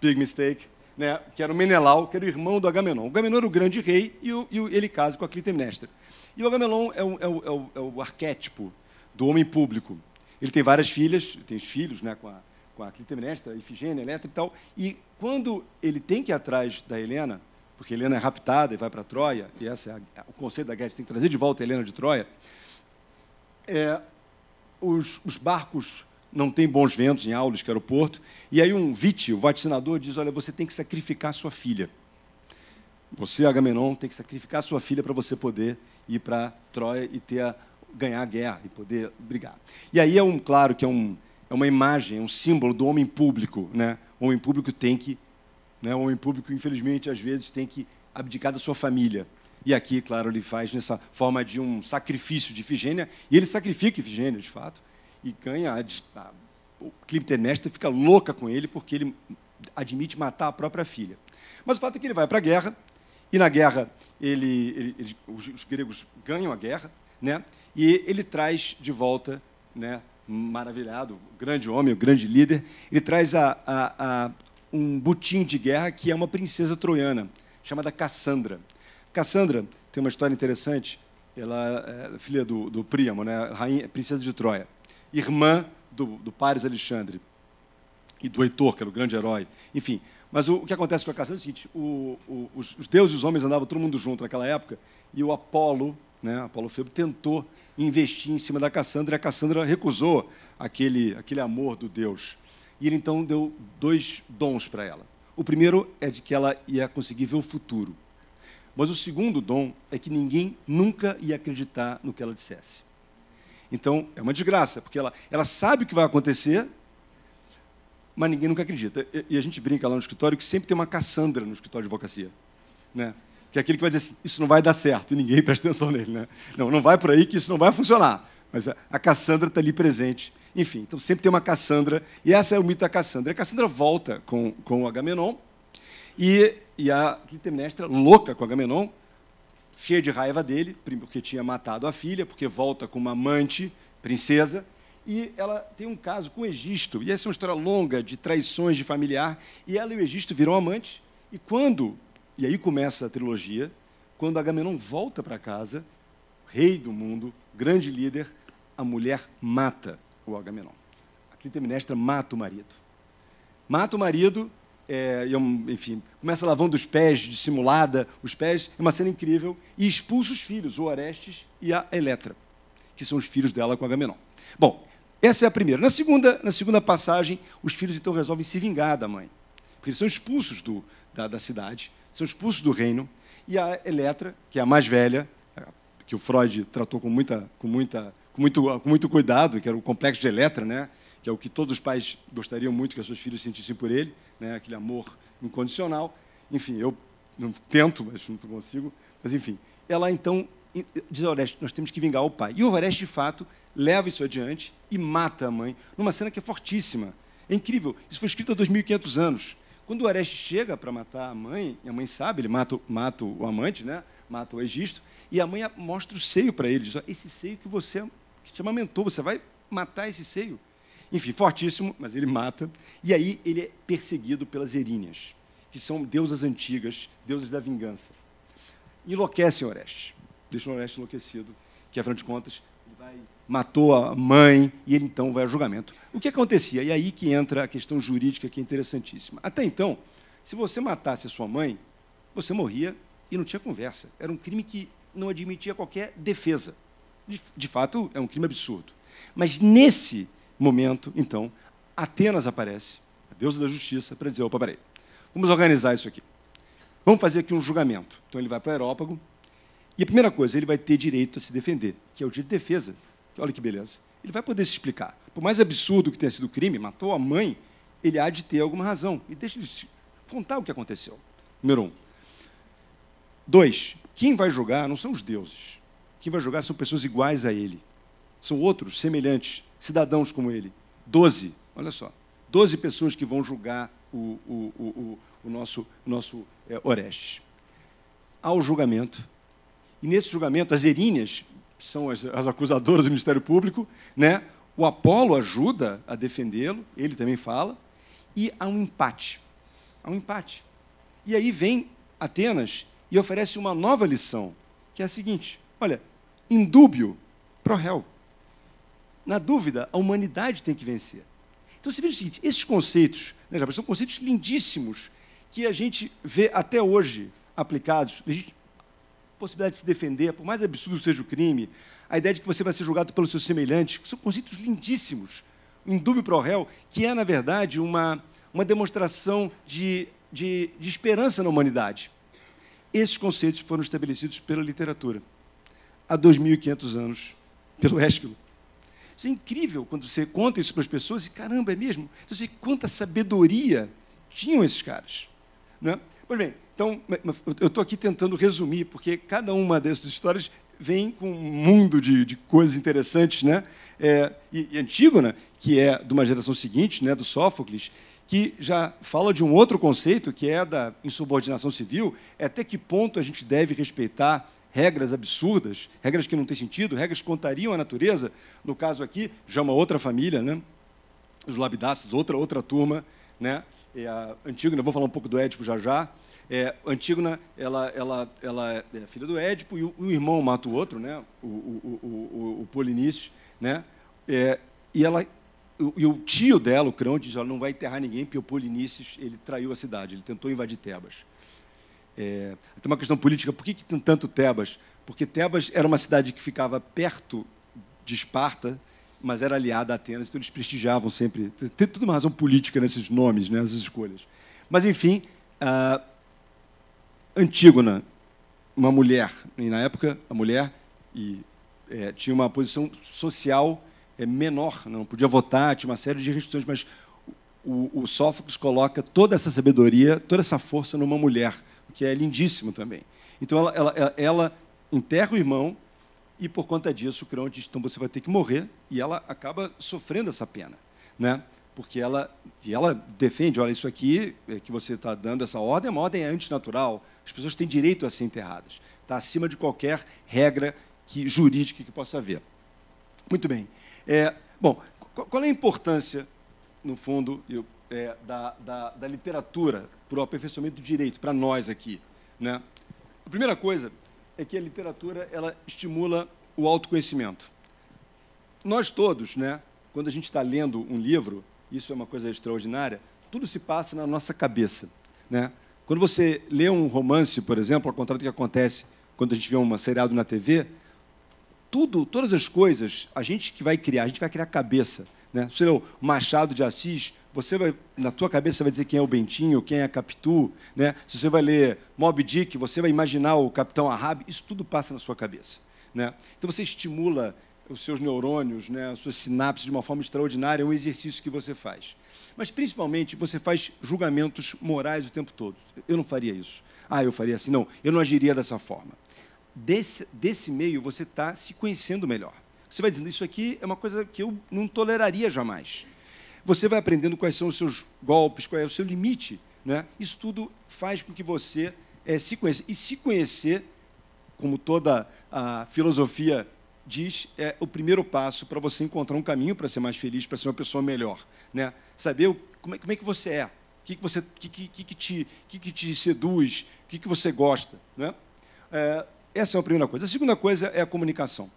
S7: big mistake, né, que era o Menelau, que era o irmão do Agamenon. O Agamenon era o grande rei e ele casa com a Clitemnestra. E o Agamenon é o arquétipo do homem público. Ele tem várias filhas, tem os filhos, né, com a Clitemnestra, Ifigênia, Eletra e tal. E quando ele tem que ir atrás da Helena, porque Helena é raptada e vai para Troia, e esse é o conceito da guerra, tem que trazer de volta a Helena de Troia, os barcos não têm bons ventos em Aulis, que era o porto, e aí um Vite, o vaticinador, diz, olha, você tem que sacrificar sua filha. Você, Agamenon, tem que sacrificar sua filha para você poder ir para Troia e ganhar a guerra e poder brigar. E aí claro que é uma imagem, um símbolo do homem público, né? O homem público tem que, né? O homem público, infelizmente, às vezes tem que abdicar da sua família. E aqui, claro, ele faz nessa forma de um sacrifício de Ifigênia, e ele sacrifica Ifigênia, de fato, e ganha o Clitemnestra fica louca com ele porque ele admite matar a própria filha. Mas o fato é que ele vai para a guerra, e na guerra os gregos ganham a guerra, né? E ele traz de volta, né, maravilhado, o grande homem, o grande líder, ele traz um butim de guerra que é uma princesa troiana, chamada Cassandra. Cassandra tem uma história interessante, ela é filha do Príamo, né, princesa de Troia, irmã do Paris Alexandre e do Heitor, que era o grande herói. Enfim, mas o que acontece com a Cassandra é o seguinte, os deuses e os homens andavam todo mundo junto naquela época, e o Apolo, né, Apolo Febo, tentou investir em cima da Cassandra, e a Cassandra recusou aquele amor do deus. E ele, então, deu 2 dons para ela. O primeiro é de que ela ia conseguir ver o futuro. Mas o segundo dom é que ninguém nunca ia acreditar no que ela dissesse. Então, é uma desgraça, porque ela sabe o que vai acontecer, mas ninguém nunca acredita. E a gente brinca lá no escritório que sempre tem uma Cassandra no escritório de advocacia, né? Que é aquele que vai dizer assim, isso não vai dar certo, e ninguém presta atenção nele, né? Não vai por aí que isso não vai funcionar. Mas a Cassandra está ali presente. Enfim, então sempre tem uma Cassandra, e essa é o mito da Cassandra. A Cassandra volta com o Agamenon, e a Clitemnestra, louca com o Agamenon, cheia de raiva dele, porque tinha matado a filha, porque volta com uma amante, princesa, e ela tem um caso com o Egisto, e essa é uma história longa de traições de familiar, e ela e o Egisto viram amantes, e aí começa a trilogia, quando Agamenon volta para casa, rei do mundo, grande líder, a mulher mata o Agamenon. A Clitemnestra mata o marido. Mata o marido, enfim, começa lavando os pés, dissimulada, os pés, é uma cena incrível, e expulsa os filhos, o Orestes e a Eletra, que são os filhos dela com Agamenon. Bom, essa é a primeira. Na segunda passagem, os filhos então resolvem se vingar da mãe, porque eles são expulsos da cidade, são expulsos do reino, e a Eletra, que é a mais velha, que o Freud tratou com muito cuidado, que era o complexo de Eletra, né? Que é o que todos os pais gostariam muito que as suas filhas sentissem por ele, né? Aquele amor incondicional. Enfim, eu não tento, mas não consigo. Mas, enfim, ela então diz a Orestes, nós temos que vingar o pai. E o Orestes, de fato, leva isso adiante e mata a mãe, numa cena que é fortíssima. É incrível. Isso foi escrito há 2.500 anos. Quando o Orestes chega para matar a mãe sabe, ele mata o amante, né? Mata o Egisto, e a mãe mostra o seio para ele, diz, esse seio que te amamentou, você vai matar esse seio? Enfim, fortíssimo, mas ele mata, e aí ele é perseguido pelas Eríneas, que são deusas antigas, deusas da vingança. Enlouquecem Orestes, deixam Orestes enlouquecido, que, afinal de contas, matou a mãe, e ele, então, vai ao julgamento. O que acontecia? E aí que entra a questão jurídica, que é interessantíssima. Até então, se você matasse a sua mãe, você morria e não tinha conversa. Era um crime que não admitia qualquer defesa. De fato, é um crime absurdo. Mas, nesse momento, então, Atenas aparece, a deusa da justiça, para dizer, opa, peraí, vamos organizar isso aqui. Vamos fazer aqui um julgamento. Então, ele vai para Aerópago, e a primeira coisa, ele vai ter direito a se defender, que é o direito de defesa. Olha que beleza. Ele vai poder se explicar. Por mais absurdo que tenha sido o crime, matou a mãe, ele há de ter alguma razão. E deixa ele contar o que aconteceu. Número 1. 2. Quem vai julgar não são os deuses. Quem vai julgar são pessoas iguais a ele. São outros, semelhantes, cidadãos como ele. 12. Olha só. 12 pessoas que vão julgar o nosso Orestes. Há o julgamento. E nesse julgamento, as Eríneas são as acusadoras do Ministério Público, né? O Apolo ajuda a defendê-lo, ele também fala, e há um empate. Há um empate. E aí vem Atenas e oferece uma nova lição, que é a seguinte: olha, indúbio pro réu. Na dúvida, a humanidade tem que vencer. Então, você veja o seguinte, esses conceitos, né, são conceitos lindíssimos que a gente vê até hoje aplicados. Possibilidade de se defender, por mais absurdo seja o crime, a ideia de que você vai ser julgado pelos seus semelhantes, são conceitos lindíssimos. O indúbio pro réu, que é, na verdade, uma demonstração de esperança na humanidade. Esses conceitos foram estabelecidos pela literatura, há 2.500 anos, pelo Ésquilo. Isso é incrível quando você conta isso para as pessoas e, caramba, é mesmo? Então, você vê quanta sabedoria tinham esses caras. Né? Pois bem, então, eu estou aqui tentando resumir, porque cada uma dessas histórias vem com um mundo de coisas interessantes. Né? E Antígona, que é de uma geração seguinte, né, do Sófocles, que já fala de um outro conceito, que é da insubordinação civil, até que ponto a gente deve respeitar regras absurdas, regras que não têm sentido, regras que contrariam a natureza. No caso aqui, já uma outra família, né? Os Labidaces, outra turma. Né? A Antígona, vou falar um pouco do Édipo já. Antígona, ela é filha do Édipo, e o irmão mata o outro, né? o Polinices. Né? E o tio dela, o Crão, diz: ela não vai enterrar ninguém, porque o Polinices ele traiu a cidade, ele tentou invadir Tebas. Tem uma questão política. Por que tem tanto Tebas? Porque Tebas era uma cidade que ficava perto de Esparta, mas era aliada a Atenas, então eles prestigiavam sempre. Tem toda uma razão política nesses nomes, né, nessas escolhas. Mas, enfim, Antígona, uma mulher, e na época a mulher tinha uma posição social menor, não podia votar, tinha uma série de restrições, mas o Sófocles coloca toda essa sabedoria, toda essa força numa mulher, o que é lindíssimo também. Então, ela enterra o irmão e, por conta disso, o Crão diz: então você vai ter que morrer, e ela acaba sofrendo essa pena. Né? Porque ela defende: olha, isso aqui que você está dando, essa ordem, é uma ordem antinatural, as pessoas têm direito a ser enterradas. Está acima de qualquer regra jurídica que possa haver. Muito bem. Bom, qual é a importância, no fundo, da literatura para o aperfeiçoamento do direito, para nós aqui? Né? A primeira coisa é que a literatura ela estimula o autoconhecimento. Nós todos, né, quando a gente está lendo um livro, isso é uma coisa extraordinária, tudo se passa na nossa cabeça. Né? Quando você lê um romance, por exemplo, ao contrário do que acontece quando a gente vê um seriado na TV, todas as coisas, a gente vai criar cabeça. Né? Se você lê o Machado de Assis, na tua cabeça você vai dizer quem é o Bentinho, quem é a Capitu. Né? Se você vai ler Moby Dick, você vai imaginar o Capitão Ahab, isso tudo passa na sua cabeça. Né? Então você estimula os seus neurônios, né, as suas sinapses de uma forma extraordinária, é um exercício que você faz. Mas, principalmente, você faz julgamentos morais o tempo todo. Eu não faria isso. Eu faria assim. Não, eu não agiria dessa forma. Desse meio, você está se conhecendo melhor. Você vai dizendo: isso aqui é uma coisa que eu não toleraria jamais. Você vai aprendendo quais são os seus golpes, qual é o seu limite. Né? Isso tudo faz com que você se conheça. E se conhecer, como toda a filosofia diz, é o primeiro passo para você encontrar um caminho para ser mais feliz, para ser uma pessoa melhor. Né? Saber como é que você é, o que te seduz, o que você gosta. Né? Essa é a primeira coisa. A segunda coisa é a comunicação.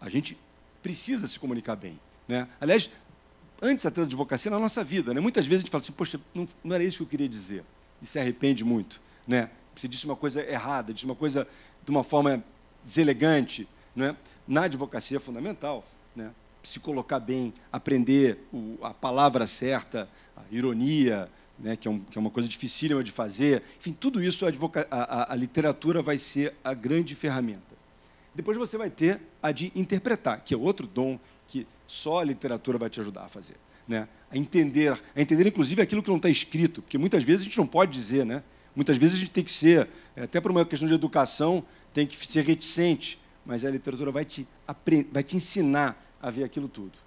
S7: A gente precisa se comunicar bem. Né? Aliás, antes até da advocacia, na nossa vida, né? Muitas vezes a gente fala assim: poxa, não era isso que eu queria dizer. E se arrepende muito. Né? Você disse uma coisa errada, disse uma coisa de uma forma deselegante. Né? Na advocacia é fundamental, né, se colocar bem, aprender a palavra certa, a ironia, né, que é uma coisa dificílima de fazer. Enfim, tudo isso a literatura vai ser a grande ferramenta. Depois você vai ter a de interpretar, que é outro dom que só a literatura vai te ajudar a fazer. Né? A entender, inclusive, aquilo que não está escrito, porque muitas vezes a gente não pode dizer. Né? Muitas vezes a gente tem que ser, até por uma questão de educação, tem que ser reticente, mas a literatura vai te ensinar a ver aquilo tudo.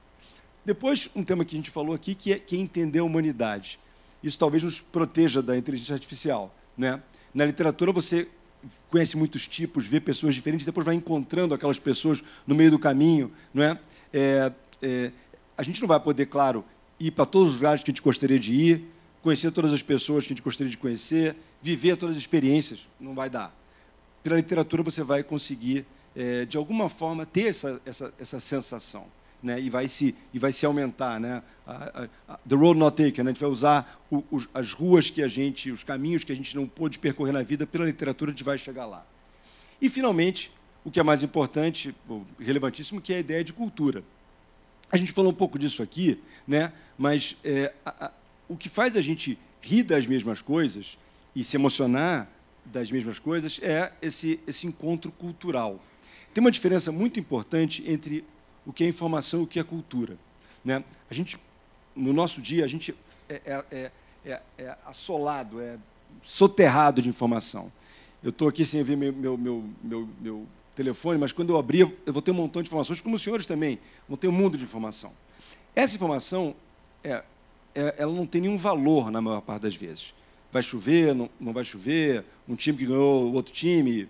S7: Depois, um tema que a gente falou aqui, que é entender a humanidade. Isso talvez nos proteja da inteligência artificial. Né? Na literatura, você conhece muitos tipos, vê pessoas diferentes, depois vai encontrando aquelas pessoas no meio do caminho. Não é? A gente não vai poder, claro, ir para todos os lugares que a gente gostaria de ir, conhecer todas as pessoas que a gente gostaria de conhecer, viver todas as experiências, não vai dar. Pela literatura você vai conseguir, de alguma forma, ter essa sensação, né? E vai se aumentar, né? The road not taken, né? A gente vai usar as ruas que os caminhos que a gente não pôde percorrer na vida, pela literatura a gente vai chegar lá. E, finalmente, o que é mais importante, relevantíssimo, que é a ideia de cultura. A gente falou um pouco disso aqui, né? Mas o que faz a gente rir das mesmas coisas e se emocionar das mesmas coisas é esse encontro cultural. Tem uma diferença muito importante entre o que é informação e o que é cultura, né? A gente, no nosso dia, a gente é assolado, é soterrado de informação. Eu estou aqui sem ver meu telefone, mas quando eu abrir, eu vou ter um montão de informações, como os senhores também vão ter um mundo de informação. Essa informação, ela não tem nenhum valor na maior parte das vezes. Vai chover, não vai chover, um time que ganhou o outro time,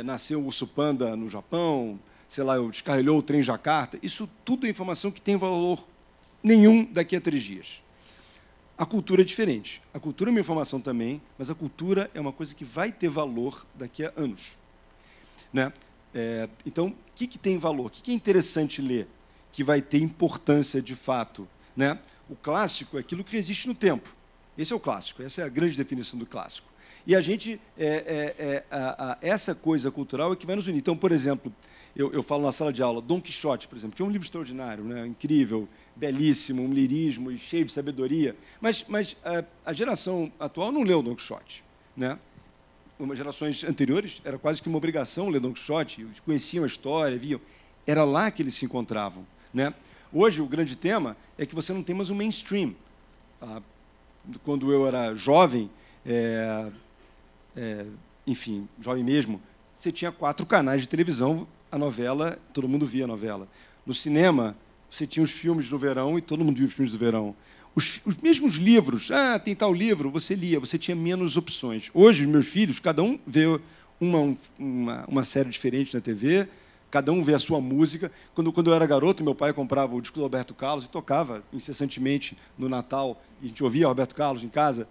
S7: nasceu o urso panda no Japão, sei lá, descarrilhou o trem em Jacarta. Isso tudo é informação que tem valor nenhum daqui a 3 dias. A cultura é diferente. A cultura é uma informação também, mas a cultura é uma coisa que vai ter valor daqui a anos, né? Então, o que tem valor? O que é interessante ler, que vai ter importância de fato, né? O clássico é aquilo que resiste no tempo. Esse é o clássico, essa é a grande definição do clássico. E a gente, essa coisa cultural é que vai nos unir. Então, por exemplo, eu falo na sala de aula, Dom Quixote, por exemplo, que é um livro extraordinário, né? Incrível, belíssimo, um lirismo e cheio de sabedoria. Mas a geração atual não leu Dom Quixote, né? Gerações anteriores, era quase que uma obrigação ler Dom Quixote, eles conheciam a história, viam. Era lá que eles se encontravam, né? Hoje, o grande tema é que você não tem mais um mainstream. Quando eu era jovem, enfim, jovem mesmo, você tinha 4 canais de televisão, a novela, todo mundo via a novela. No cinema, você tinha os filmes no verão e todo mundo via os filmes do verão. Os mesmos livros, tem tal livro, você lia, você tinha menos opções. Hoje, os meus filhos, cada um vê uma série diferente na TV, cada um vê a sua música. Quando eu era garoto, meu pai comprava o disco do Roberto Carlos e tocava incessantemente no Natal, e a gente ouvia Roberto Carlos em casa,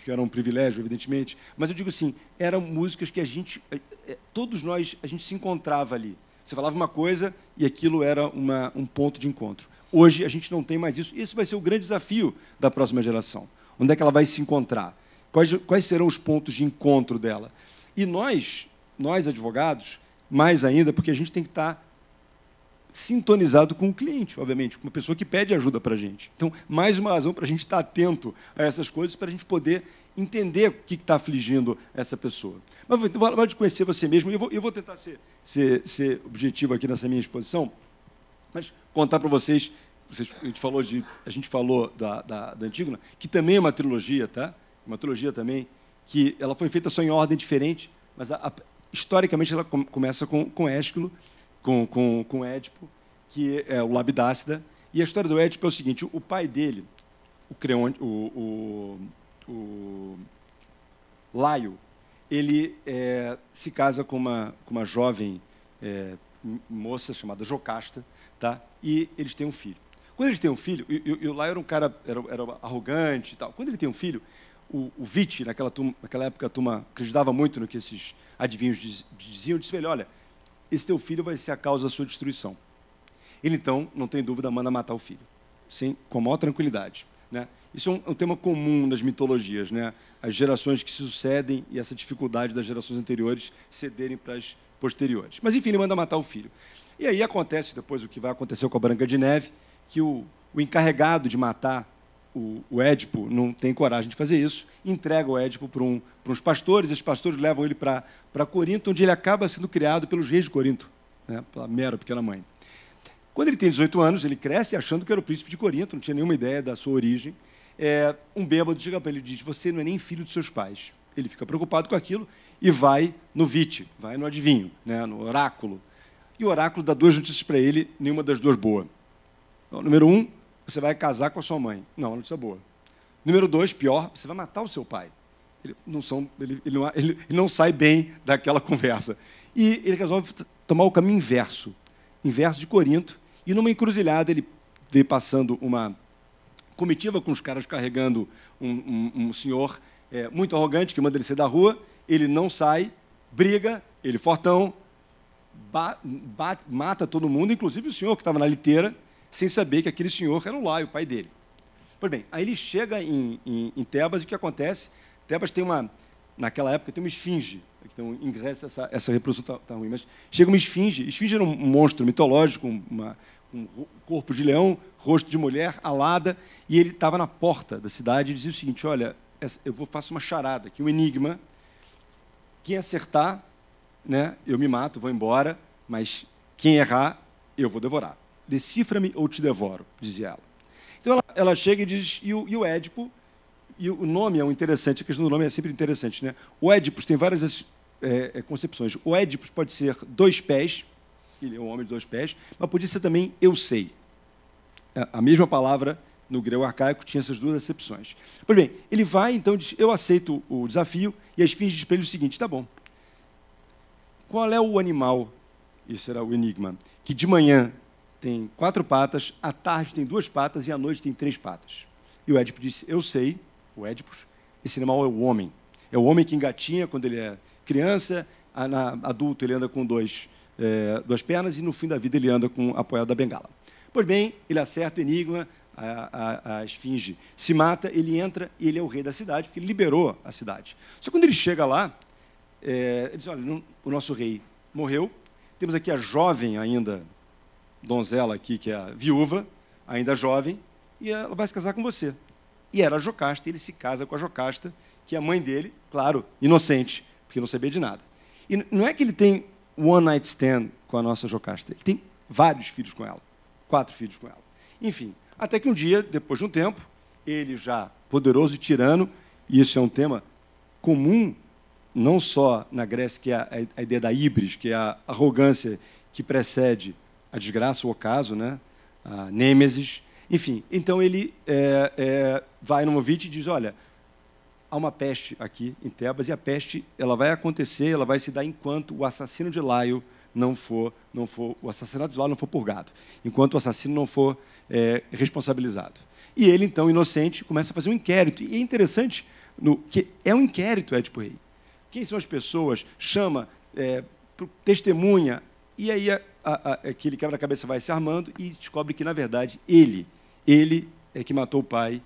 S7: que era um privilégio, evidentemente. Mas eu digo assim, eram músicas que todos nós, a gente se encontrava ali. Você falava uma coisa e aquilo era um ponto de encontro. Hoje, a gente não tem mais isso. Isso vai ser o grande desafio da próxima geração. Onde é que ela vai se encontrar? Quais serão os pontos de encontro dela? E nós advogados, mais ainda, porque a gente tem que estar sintonizado com o cliente, obviamente, com uma pessoa que pede ajuda para a gente. Então, mais uma razão para a gente estar atento a essas coisas, para a gente poder entender o que está afligindo essa pessoa. Mas vou de conhecer você mesmo, e eu vou tentar ser objetivo aqui nessa minha exposição, mas contar para vocês, a gente falou da Antígona, que também é uma trilogia, tá? Uma trilogia também, que ela foi feita só em ordem diferente, mas historicamente ela começa com Ésquilo, com Édipo, que é o Labidácida. E a história do Édipo é o seguinte: o pai dele, o Creonte, o Laio, ele se casa com uma jovem moça chamada Jocasta, tá? E eles têm um filho. Quando eles têm um filho, e o Laio era um cara era arrogante e tal. Quando ele tem um filho, o Vite, naquela época a turma acreditava muito no que esses adivinhos diziam, disse ele: olha, esse teu filho vai ser a causa da sua destruição. Ele, então, não tem dúvida, manda matar o filho, com a maior tranquilidade, né? Isso é um tema comum nas mitologias, né? As gerações que se sucedem e essa dificuldade das gerações anteriores cederem para as posteriores. Mas, enfim, ele manda matar o filho. E aí acontece depois o que vai acontecer com a Branca de Neve, que o encarregado de matar o Édipo não tem coragem de fazer isso, entrega o Édipo para uns pastores, e os pastores levam ele para Corinto, onde ele acaba sendo criado pelos reis de Corinto, né? Pela Mera, pequena mãe. Quando ele tem 18 anos, ele cresce achando que era o príncipe de Corinto, não tinha nenhuma ideia da sua origem. Um bêbado chega para ele e diz: você não é nem filho dos seus pais. Ele fica preocupado com aquilo e vai no Vite, vai no adivinho, né? No oráculo. E o oráculo dá 2 notícias para ele, nenhuma das 2 boa. Então, número 1, você vai casar com a sua mãe. Não, notícia boa. Número 2, pior, você vai matar o seu pai. Ele não sai bem daquela conversa. E ele resolve tomar o caminho inverso de Corinto, e numa encruzilhada ele veio passando comitiva com os caras carregando um senhor muito arrogante que manda ele sair da rua, ele não sai, briga, ele fortão, mata todo mundo, inclusive o senhor que estava na liteira, sem saber que aquele senhor era o Lai, o pai dele. Pois bem, aí ele chega em Tebas e o que acontece? Tebas tem naquela época, tem uma esfinge. Então, em Grécia, essa reprodução está ruim, mas chega uma esfinge. Esfinge era um monstro mitológico, um corpo de leão, rosto de mulher, alada, e ele estava na porta da cidade e dizia o seguinte: olha, faço uma charada aqui, um enigma. Quem acertar, né, eu me mato, vou embora, mas quem errar, eu vou devorar. Decifra-me ou te devoro, dizia ela. Então ela chega e diz, e o Édipo, e o nome é interessante, a questão do nome é sempre interessante, né? O Édipo tem várias concepções. O Édipo pode ser 2 pés, ele é um homem de 2 pés, mas podia ser também eu sei. A mesma palavra no grego arcaico tinha essas 2 acepções. Pois bem, ele vai, então, diz, eu aceito o desafio, e a esfinge diz para ele o seguinte: tá bom, qual é o animal, isso era o enigma, que de manhã tem 4 patas, à tarde tem 2 patas e à noite tem 3 patas? E o Édipo disse: eu sei, o Édipo, esse animal é o homem. É o homem que engatinha quando ele é criança, adulto ele anda com 2 pernas e no fim da vida ele anda apoiado da bengala. Pois bem, ele acerta o enigma, a esfinge se mata, ele entra e ele é o rei da cidade, porque ele liberou a cidade. Só que quando ele chega lá, ele diz: olha, o nosso rei morreu, temos aqui a jovem ainda, donzela aqui, que é a viúva, ainda jovem, e ela vai se casar com você. E era a Jocasta, e ele se casa com a Jocasta, que é a mãe dele, claro, inocente, porque não sabia de nada. E não é que ele tem one night stand com a nossa Jocasta, ele tem vários filhos com ela, 4 filhos com ela. Enfim, até que um dia, depois de um tempo, ele já poderoso e tirano, e isso é um tema comum, não só na Grécia, que é a ideia da híbris, que é a arrogância que precede a desgraça, o ocaso, né? A nêmesis. Enfim, então ele vai no Movite e diz: olha, há uma peste aqui em Tebas, e a peste ela vai acontecer, ela vai se dar enquanto o assassino de Laio o assassinato de Laio não for purgado, enquanto o assassino não for responsabilizado. E ele, então, inocente, começa a fazer um inquérito. E é interessante que é um inquérito, Édipo Rei. Quem são as pessoas? Chama, testemunha, e aí aquele quebra-cabeça vai se armando e descobre que, na verdade, ele é que matou o pai,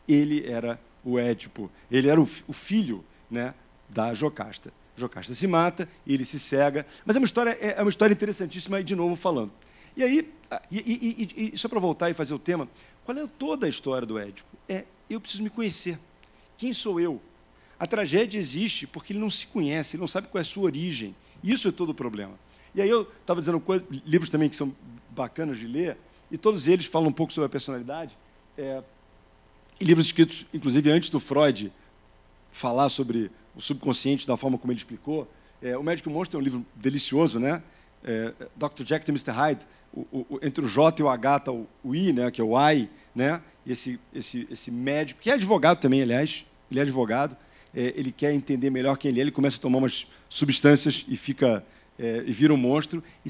S7: ele era o Édipo, ele era o filho, né, da Jocasta. Jocasta se mata, ele se cega, mas é uma história interessantíssima, de novo falando. E aí, só para voltar e fazer o tema, qual é toda a história do Édipo? Eu preciso me conhecer. Quem sou eu? A tragédia existe porque ele não se conhece, ele não sabe qual é a sua origem. Isso é todo o problema. E aí eu estava dizendo livros também que são bacanas de ler, e todos eles falam um pouco sobre a personalidade. Livros escritos, inclusive, antes do Freud falar sobre o subconsciente, da forma como ele explicou. O Médico Monstro é um livro delicioso, né? Dr. Jekyll e Mr. Hyde, entre o J e o H está o I, né? Que é o I, né? Esse médico, que é advogado também, aliás, ele é advogado, ele quer entender melhor quem ele é, ele começa a tomar umas substâncias e vira um monstro, e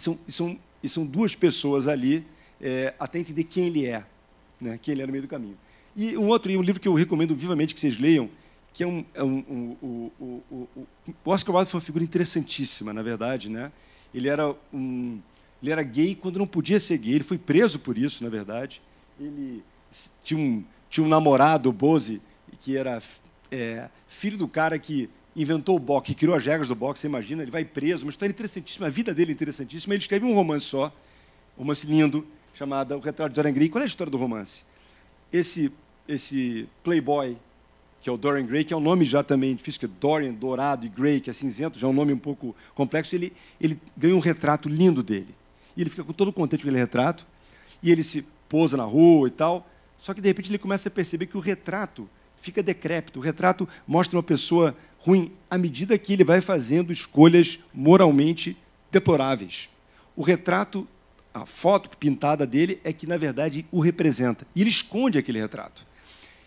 S7: são 2 pessoas ali até entender quem ele é, né? Quem ele é no meio do caminho. E um livro que eu recomendo vivamente que vocês leiam, que é o Oscar Wilde foi uma figura interessantíssima, na verdade, né? Ele era gay quando não podia ser gay, ele foi preso por isso, na verdade. Ele tinha um namorado, o Bose, que era filho do cara que inventou o boxe, que criou as regras do boxe, você imagina, ele vai preso, uma história interessantíssima, a vida dele é interessantíssima. Ele escreve um romance só, um romance lindo, chamado O Retrato de Dorian Gray. Qual é a história do romance? Esse playboy, que é o Dorian Gray, que é um nome já também difícil, que é Dorian, dourado, e Gray, que é cinzento, já é um nome um pouco complexo. Ele ganha um retrato lindo dele. E ele fica todo contente com aquele retrato, e ele se posa na rua e tal, só que, de repente, ele começa a perceber que o retrato fica decrépito, o retrato mostra uma pessoa ruim à medida que ele vai fazendo escolhas moralmente deploráveis. O retrato, a foto pintada dele é que, na verdade, o representa. E ele esconde aquele retrato.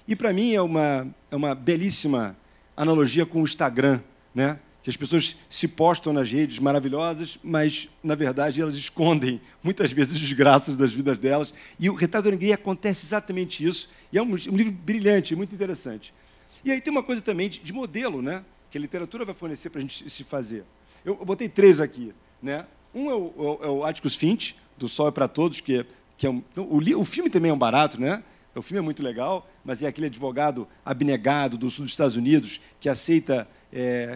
S7: E, para mim, é uma belíssima analogia com o Instagram, né? que as pessoas se postam nas redes maravilhosas, mas, na verdade, elas escondem, muitas vezes, as desgraças das vidas delas. E o Retrato da Alegria acontece exatamente isso. E é um livro brilhante, muito interessante. E aí tem uma coisa também de modelo, né, que a literatura vai fornecer para a gente se fazer. Eu botei 3 aqui. Né? Um é o Atticus Finch, do Sol é para Todos, que é um... O filme também é um barato, né? O filme é muito legal, mas é aquele advogado abnegado do sul dos Estados Unidos que aceita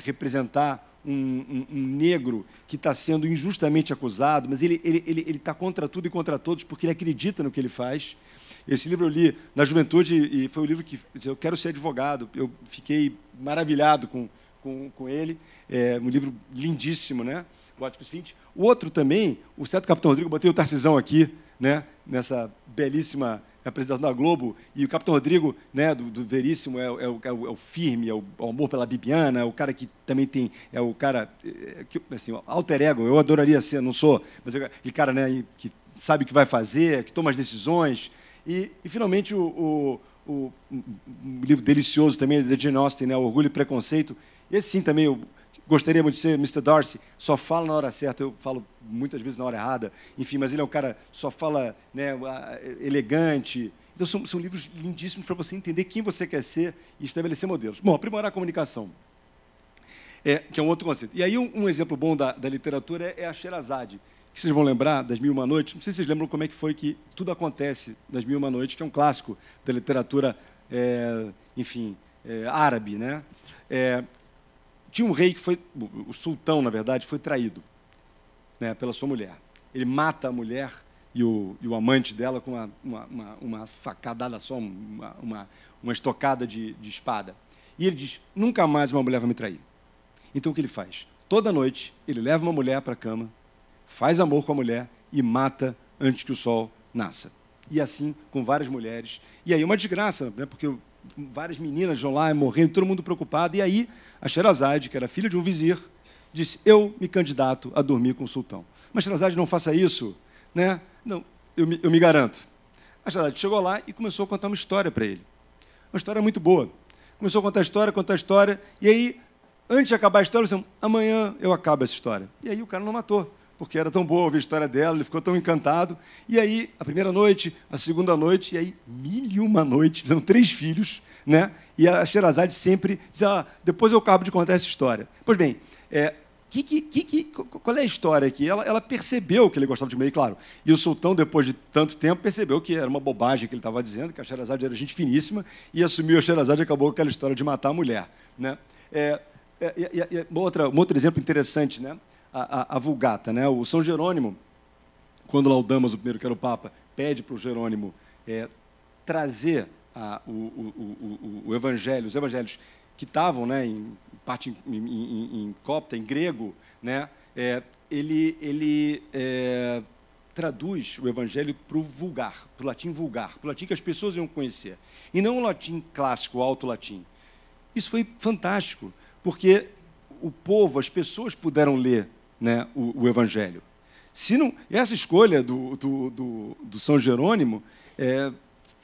S7: representar um negro que está sendo injustamente acusado, mas ele está contra tudo e contra todos porque ele acredita no que ele faz. Esse livro eu li na juventude e foi o livro que eu quero ser advogado. Eu fiquei maravilhado com ele. É um livro lindíssimo, né? O Atticus Finch. O outro também, o Certo Capitão Rodrigo, botei o Tarcisão aqui, né? Nessa belíssima apresentação da Globo, e o Capitão Rodrigo, né, do Veríssimo, é o firme, é o amor pela Bibiana, é o cara que também tem, é o cara, assim, alter ego, eu adoraria ser, não sou, mas é aquele cara, né, que sabe o que vai fazer, que toma as decisões, e finalmente um livro delicioso também, da Jane Austen, né, Orgulho e Preconceito, esse sim também eu gostaria muito de ser Mr. Darcy, só fala na hora certa, eu falo muitas vezes na hora errada, enfim, mas ele é um cara só fala, né, elegante. Então, são livros lindíssimos para você entender quem você quer ser e estabelecer modelos. Bom, aprimorar a comunicação, que é um outro conceito. E aí, um exemplo bom da literatura é a Sherazade, que vocês vão lembrar das Mil e Uma Noites. Não sei se vocês lembram como é que foi que tudo acontece das Mil e Uma Noites, que é um clássico da literatura, enfim, árabe, né? Tinha um rei que foi, o sultão, na verdade, foi traído, né, pela sua mulher. Ele mata a mulher e o amante dela com uma facadada só, uma estocada de espada. E ele diz, nunca mais uma mulher vai me trair. Então, o que ele faz? Toda noite, ele leva uma mulher para a cama, faz amor com a mulher e mata antes que o sol nasça. E assim, com várias mulheres. E aí, uma desgraça, né, porque várias meninas vão lá morrendo, todo mundo preocupado. E aí, a Sherazade, que era filha de um vizir, disse, eu me candidato a dormir com o sultão. Mas, Sherazade, não faça isso, né? Não, eu me garanto. A Sherazade chegou lá e começou a contar uma história para ele. Uma história muito boa. Começou a contar a história, e aí, antes de acabar a história, ele disse, amanhã eu acabo essa história. E aí o cara não matou, porque era tão boa ouvir a história dela, ele ficou tão encantado. E aí, a primeira noite, a segunda noite, e aí, 1001 noites, fizeram 3 filhos, né? E a Sherazade sempre diz, depois eu acabo de contar essa história. Pois bem, qual é a história aqui? Ela percebeu que ele gostava de comer, claro. E o sultão, depois de tanto tempo, percebeu que era uma bobagem que ele estava dizendo, que a Sherazade era gente finíssima, e assumiu a Sherazade e acabou com aquela história de matar a mulher, né? Um outro exemplo interessante, né? A Vulgata, né? O São Jerônimo, quando lá o Damaso I, que era o Papa, pede para o Jerônimo trazer o Evangelho, os Evangelhos que estavam, né, em parte em copta, em grego, né? Ele traduz o Evangelho para o vulgar, para o latim vulgar, para o latim que as pessoas iam conhecer, e não o latim clássico, o alto latim. Isso foi fantástico, porque o povo, as pessoas puderam ler, né, o Evangelho. Se não, essa escolha do São Jerônimo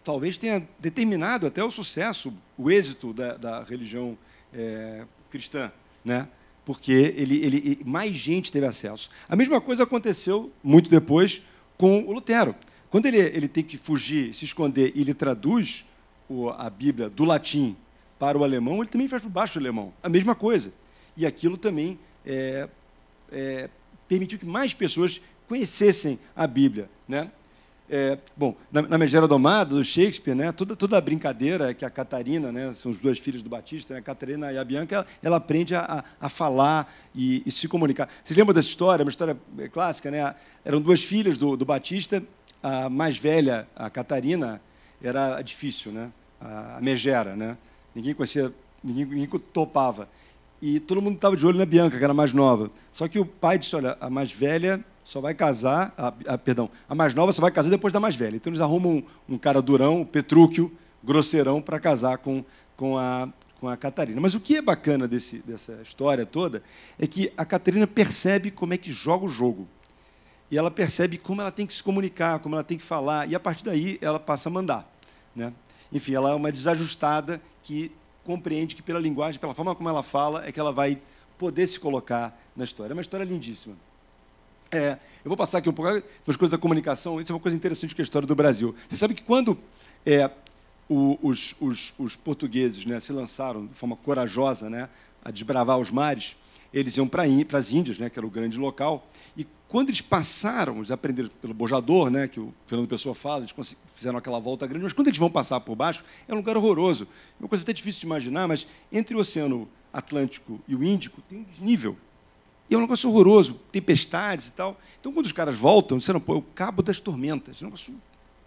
S7: talvez tenha determinado até o sucesso, o êxito da religião cristã, né? Porque mais gente teve acesso. A mesma coisa aconteceu muito depois com o Lutero. Quando ele tem que fugir, se esconder, e ele traduz a Bíblia do latim para o alemão, ele também faz para baixo do alemão. A mesma coisa. E aquilo também permitiu que mais pessoas conhecessem a Bíblia, né? Bom, na Megera Domada, do Shakespeare, né, toda a brincadeira que a Catarina, né, são as 2 filhas do Batista, né, a Catarina e a Bianca, ela aprende a falar e se comunicar. Vocês lembram dessa história? Uma história clássica, né? Eram 2 filhas do Batista, a mais velha, a Catarina, era difícil, né? A Megera, né? Ninguém conhecia, ninguém topava. E todo mundo estava de olho na Bianca, que era a mais nova. Só que o pai disse, olha, a mais velha só vai casar, a mais nova só vai casar depois da mais velha. Então, eles arrumam um cara durão, Petrúquio, grosseirão, para casar com a Catarina. Mas o que é bacana dessa história toda é que a Catarina percebe como é que joga o jogo. E ela percebe como ela tem que se comunicar, como ela tem que falar, e, a partir daí, ela passa a mandar, né? Enfim, ela é uma desajustada que compreende que, pela linguagem, pela forma como ela fala, é que ela vai poder se colocar na história. É uma história lindíssima. Eu vou passar aqui um pouco das coisas da comunicação. Isso é uma coisa interessante com a história do Brasil. Você sabe que quando os portugueses, né, se lançaram de forma corajosa, né, a desbravar os mares, eles iam para as Índias, né, que era o grande local, e quando eles passaram, eles aprenderam pelo bojador, né, que o Fernando Pessoa fala, eles fizeram aquela volta grande, mas quando eles vão passar por baixo, é um lugar horroroso. É uma coisa até difícil de imaginar, mas entre o Oceano Atlântico e o Índico tem um desnível. E é um negócio horroroso, tempestades e tal. Então, quando os caras voltam, disseram, pô, é o Cabo das Tormentas, é um negócio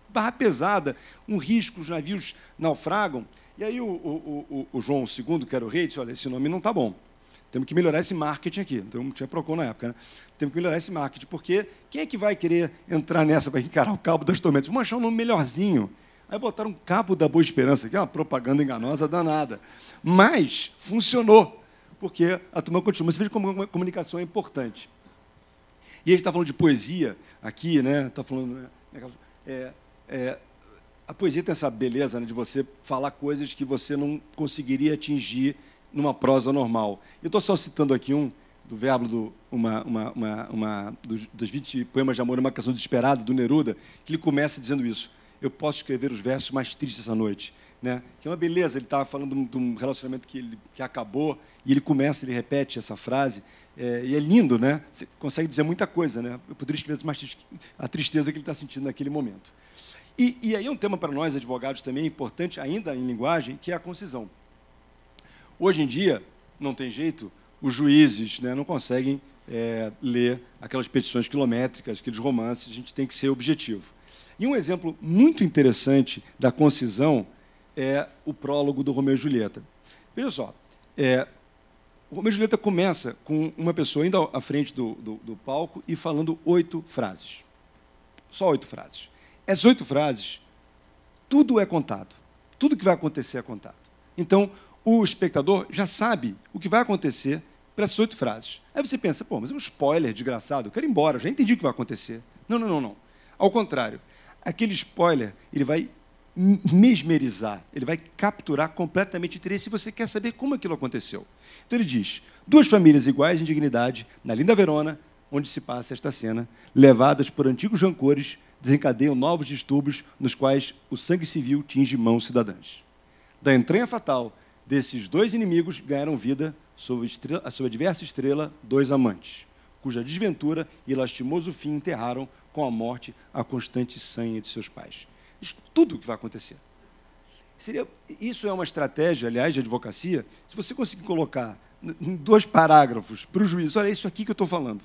S7: barra pesada, um risco, os navios naufragam. E aí o João II, que era o rei, disse, olha, esse nome não está bom. Temos que melhorar esse marketing aqui. Então, não tinha Procon na época, né? Temos que melhorar esse marketing, porque quem é que vai querer entrar nessa para encarar o Cabo das Tormentas? Vamos achar um nome melhorzinho. Aí botaram Cabo da Boa Esperança, que é uma propaganda enganosa danada. Mas funcionou, porque a turma continua. Você vê como a comunicação é importante. E a gente está falando de poesia aqui, né? Está falando... a poesia tem essa beleza, né, de você falar coisas que você não conseguiria atingir numa prosa normal. Eu estou só citando aqui do verbo dos 20 poemas de amor, uma canção desesperada, do Neruda, que ele começa dizendo isso. Eu posso escrever os versos mais tristes essa noite. Né? Que é uma beleza, ele estava falando de um relacionamento que acabou, e ele repete essa frase, e é lindo, né? Você consegue dizer muita coisa, né? Eu poderia escrever mais a tristeza que ele está sentindo naquele momento. E aí é um tema para nós, advogados, também importante, ainda em linguagem, que é a concisão. Hoje em dia, não tem jeito, os juízes, né, não conseguem ler aquelas petições quilométricas, aqueles romances, a gente tem que ser objetivo. E um exemplo muito interessante da concisão é o prólogo do Romeu e Julieta. Veja só, o Romeu e Julieta começa com uma pessoa indo à frente do palco e falando 8 frases. Só 8 frases. Essas 8 frases, tudo é contado. Tudo que vai acontecer é contado. Então, o espectador já sabe o que vai acontecer para essas 8 frases. Aí você pensa, pô, mas é um spoiler desgraçado, eu quero ir embora, já entendi o que vai acontecer. Não. Ao contrário, aquele spoiler, ele vai mesmerizar, ele vai capturar completamente o interesse e você quer saber como aquilo aconteceu. Então ele diz, 2 famílias iguais em dignidade, na linda Verona, onde se passa esta cena, levadas por antigos rancores, desencadeiam novos distúrbios nos quais o sangue civil tinge mãos cidadãs. Da entranha fatal desses 2 inimigos ganharam vida, sob a diversa estrela, 2 amantes, cuja desventura e lastimoso fim enterraram com a morte a constante sanha de seus pais. Isso, tudo o que vai acontecer. Isso é uma estratégia, aliás, de advocacia, se você conseguir colocar em 2 parágrafos para o juiz, olha, é isso aqui que eu estou falando.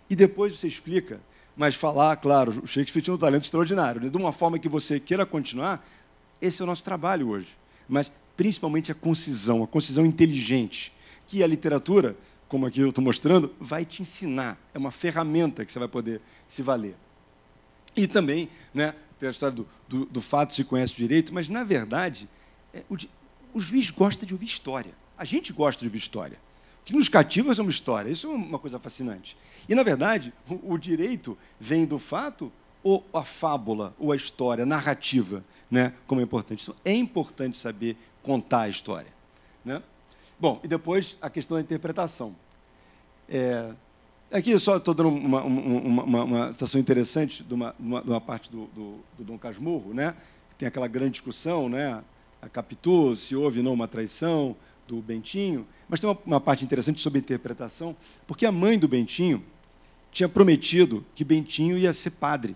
S7: E depois você explica, mas falar, claro, o Shakespeare tinha um talento extraordinário, né? De uma forma que você queira continuar, esse é o nosso trabalho hoje. Mas, principalmente, a concisão inteligente, que a literatura, como aqui eu estou mostrando, vai te ensinar. É uma ferramenta que você vai poder se valer. E também, né, tem a história do fato se conhece o direito, mas, na verdade, o juiz gosta de ouvir história. A gente gosta de ouvir história. O que nos cativa é uma história. Isso é uma coisa fascinante. E, na verdade, o direito vem do fato ou a fábula, ou a história, a narrativa, né, como é importante. Então, é importante saber contar a história. Né? Bom, e depois a questão da interpretação. Aqui eu só estou dando uma situação interessante de uma parte do Dom Casmurro, né? Tem aquela grande discussão, né? A Capitu, se houve ou não uma traição do Bentinho, mas tem uma parte interessante sobre a interpretação, porque a mãe do Bentinho tinha prometido que Bentinho ia ser padre.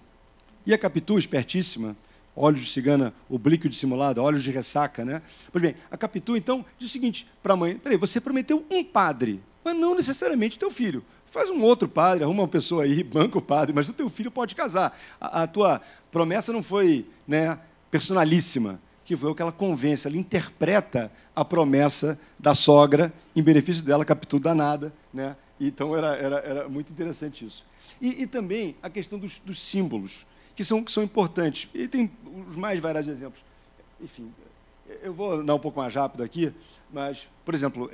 S7: E a Capitu, espertíssima, olhos de cigana, oblíquo dissimulado, olhos de ressaca, né? Pois bem, a Capitu, então, diz o seguinte para a mãe, peraí, você prometeu um padre, mas não necessariamente teu filho. Faz um outro padre, arruma uma pessoa aí, banca o padre, mas o teu filho pode casar. A tua promessa não foi, né, personalíssima, que foi o que ela convence, ela interpreta a promessa da sogra em benefício dela, Capitu danada, né? Então era muito interessante isso. E também a questão dos símbolos, que são importantes. E tem os mais variados exemplos. Enfim, eu vou dar um pouco mais rápido aqui, mas, por exemplo,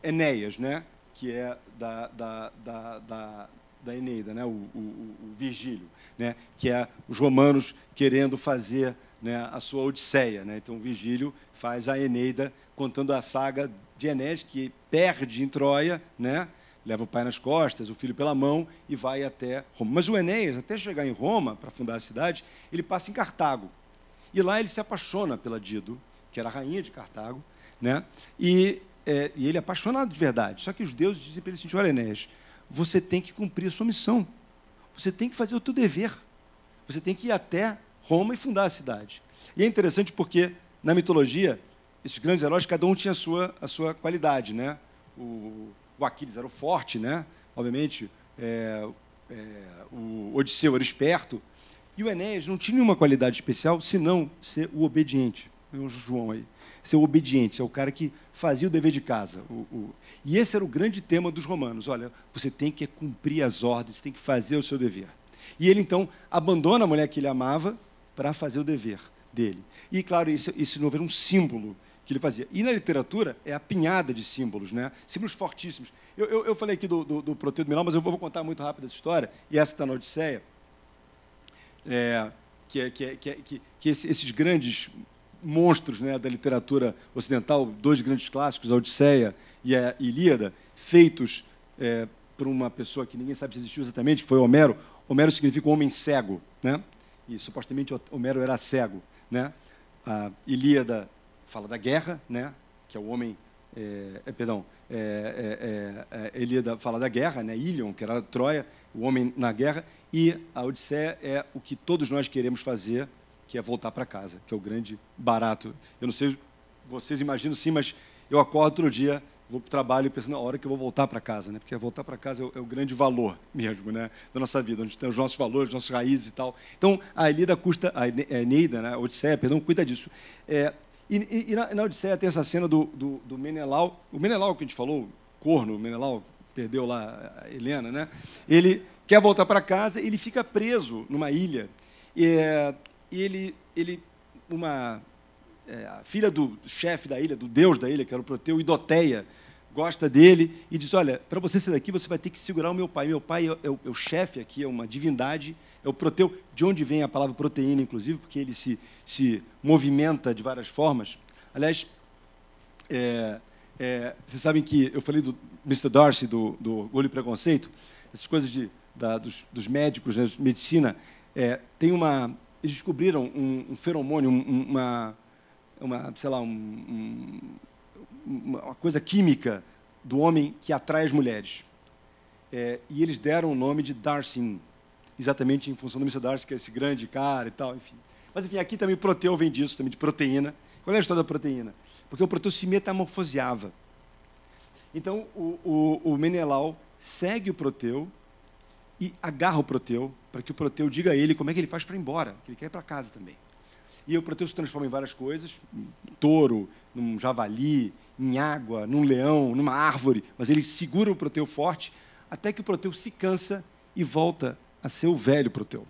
S7: Enéas, né? Que é da Eneida, né? o Virgílio, né? Que é os romanos querendo fazer, né, a sua Odisseia. Né? Então, o Virgílio faz a Eneida contando a saga de Enéas, que perde em Troia, né? Leva o pai nas costas, o filho pela mão e vai até Roma. Mas o Enéas, até chegar em Roma, para fundar a cidade, ele passa em Cartago. E lá ele se apaixona pela Dido, que era a rainha de Cartago, né? E ele é apaixonado de verdade. Só que os deuses dizem para ele assim: olha, Enéas, você tem que cumprir a sua missão. Você tem que fazer o teu dever. Você tem que ir até Roma e fundar a cidade. E é interessante porque, na mitologia, esses grandes heróis, cada um tinha a sua qualidade, né? O Aquiles era o forte, né? Obviamente, o Odisseu era esperto, e o Enéas não tinha nenhuma qualidade especial, senão ser o obediente. O João aí. Ser o obediente, é o cara que fazia o dever de casa. E esse era o grande tema dos romanos. Olha, você tem que cumprir as ordens, tem que fazer o seu dever. E ele, então, abandona a mulher que ele amava para fazer o dever dele. E, claro, isso não era um símbolo que ele fazia. E na literatura é a pinhada de símbolos, né? Símbolos fortíssimos. Eu falei aqui do Proteu do Milão, mas eu vou contar muito rápido essa história, e essa está na Odisseia, que esses grandes monstros, né, da literatura ocidental, dois grandes clássicos, a Odisseia e a Ilíada, feitos por uma pessoa que ninguém sabe se existiu exatamente, que foi Homero. Homero significa um homem cego, né? E supostamente Homero era cego, né? A Ilíada fala da guerra, né? Que é o homem, Ilíada fala da guerra, né? Ílion, que era Troia, o homem na guerra, e a Odisseia é o que todos nós queremos fazer, que é voltar para casa, que é o grande barato. Eu não sei, vocês imaginam sim, mas eu acordo todo dia, vou para o trabalho e penso na hora que eu vou voltar para casa, né? Porque voltar para casa é o grande valor mesmo, né, da nossa vida, onde tem os nossos valores, as nossas raízes e tal. Então, a Ilíada a Eneida, né, a Odisseia, perdão, cuida disso. E na Odisseia tem essa cena do Menelau, o Menelau que a gente falou, o corno, o Menelau, perdeu lá a Helena, né? Ele quer voltar para casa, ele fica preso numa ilha. A filha do chefe da ilha, do deus da ilha, que era o Proteu, Idoteia, gosta dele e diz: olha, para você sair daqui, você vai ter que segurar o meu pai. Meu pai é o chefe aqui, é uma divindade, é o Proteu, de onde vem a palavra proteína, inclusive, porque ele se movimenta de várias formas. Aliás, vocês sabem que eu falei do Mr. Darcy, do Orgulho e Preconceito, essas coisas dos médicos, né, medicina, eles descobriram um feromônio, uma coisa química do homem que atrai as mulheres. E eles deram o nome de Darcy, exatamente em função do Mr. Darcy, que é esse grande cara e tal, enfim. Mas, enfim, aqui também Proteu vem disso, também de proteína. Qual é a história da proteína? Porque o Proteu se metamorfoseava. Então, o Menelau segue o Proteu e agarra o Proteu para que o Proteu diga a ele como é que ele faz para ir embora, que ele quer ir para casa também. E o Proteu se transforma em várias coisas, um touro, num javali, em água, num leão, numa árvore, mas ele segura o Proteu forte até que o Proteu se cansa e volta a ser o velho Proteu.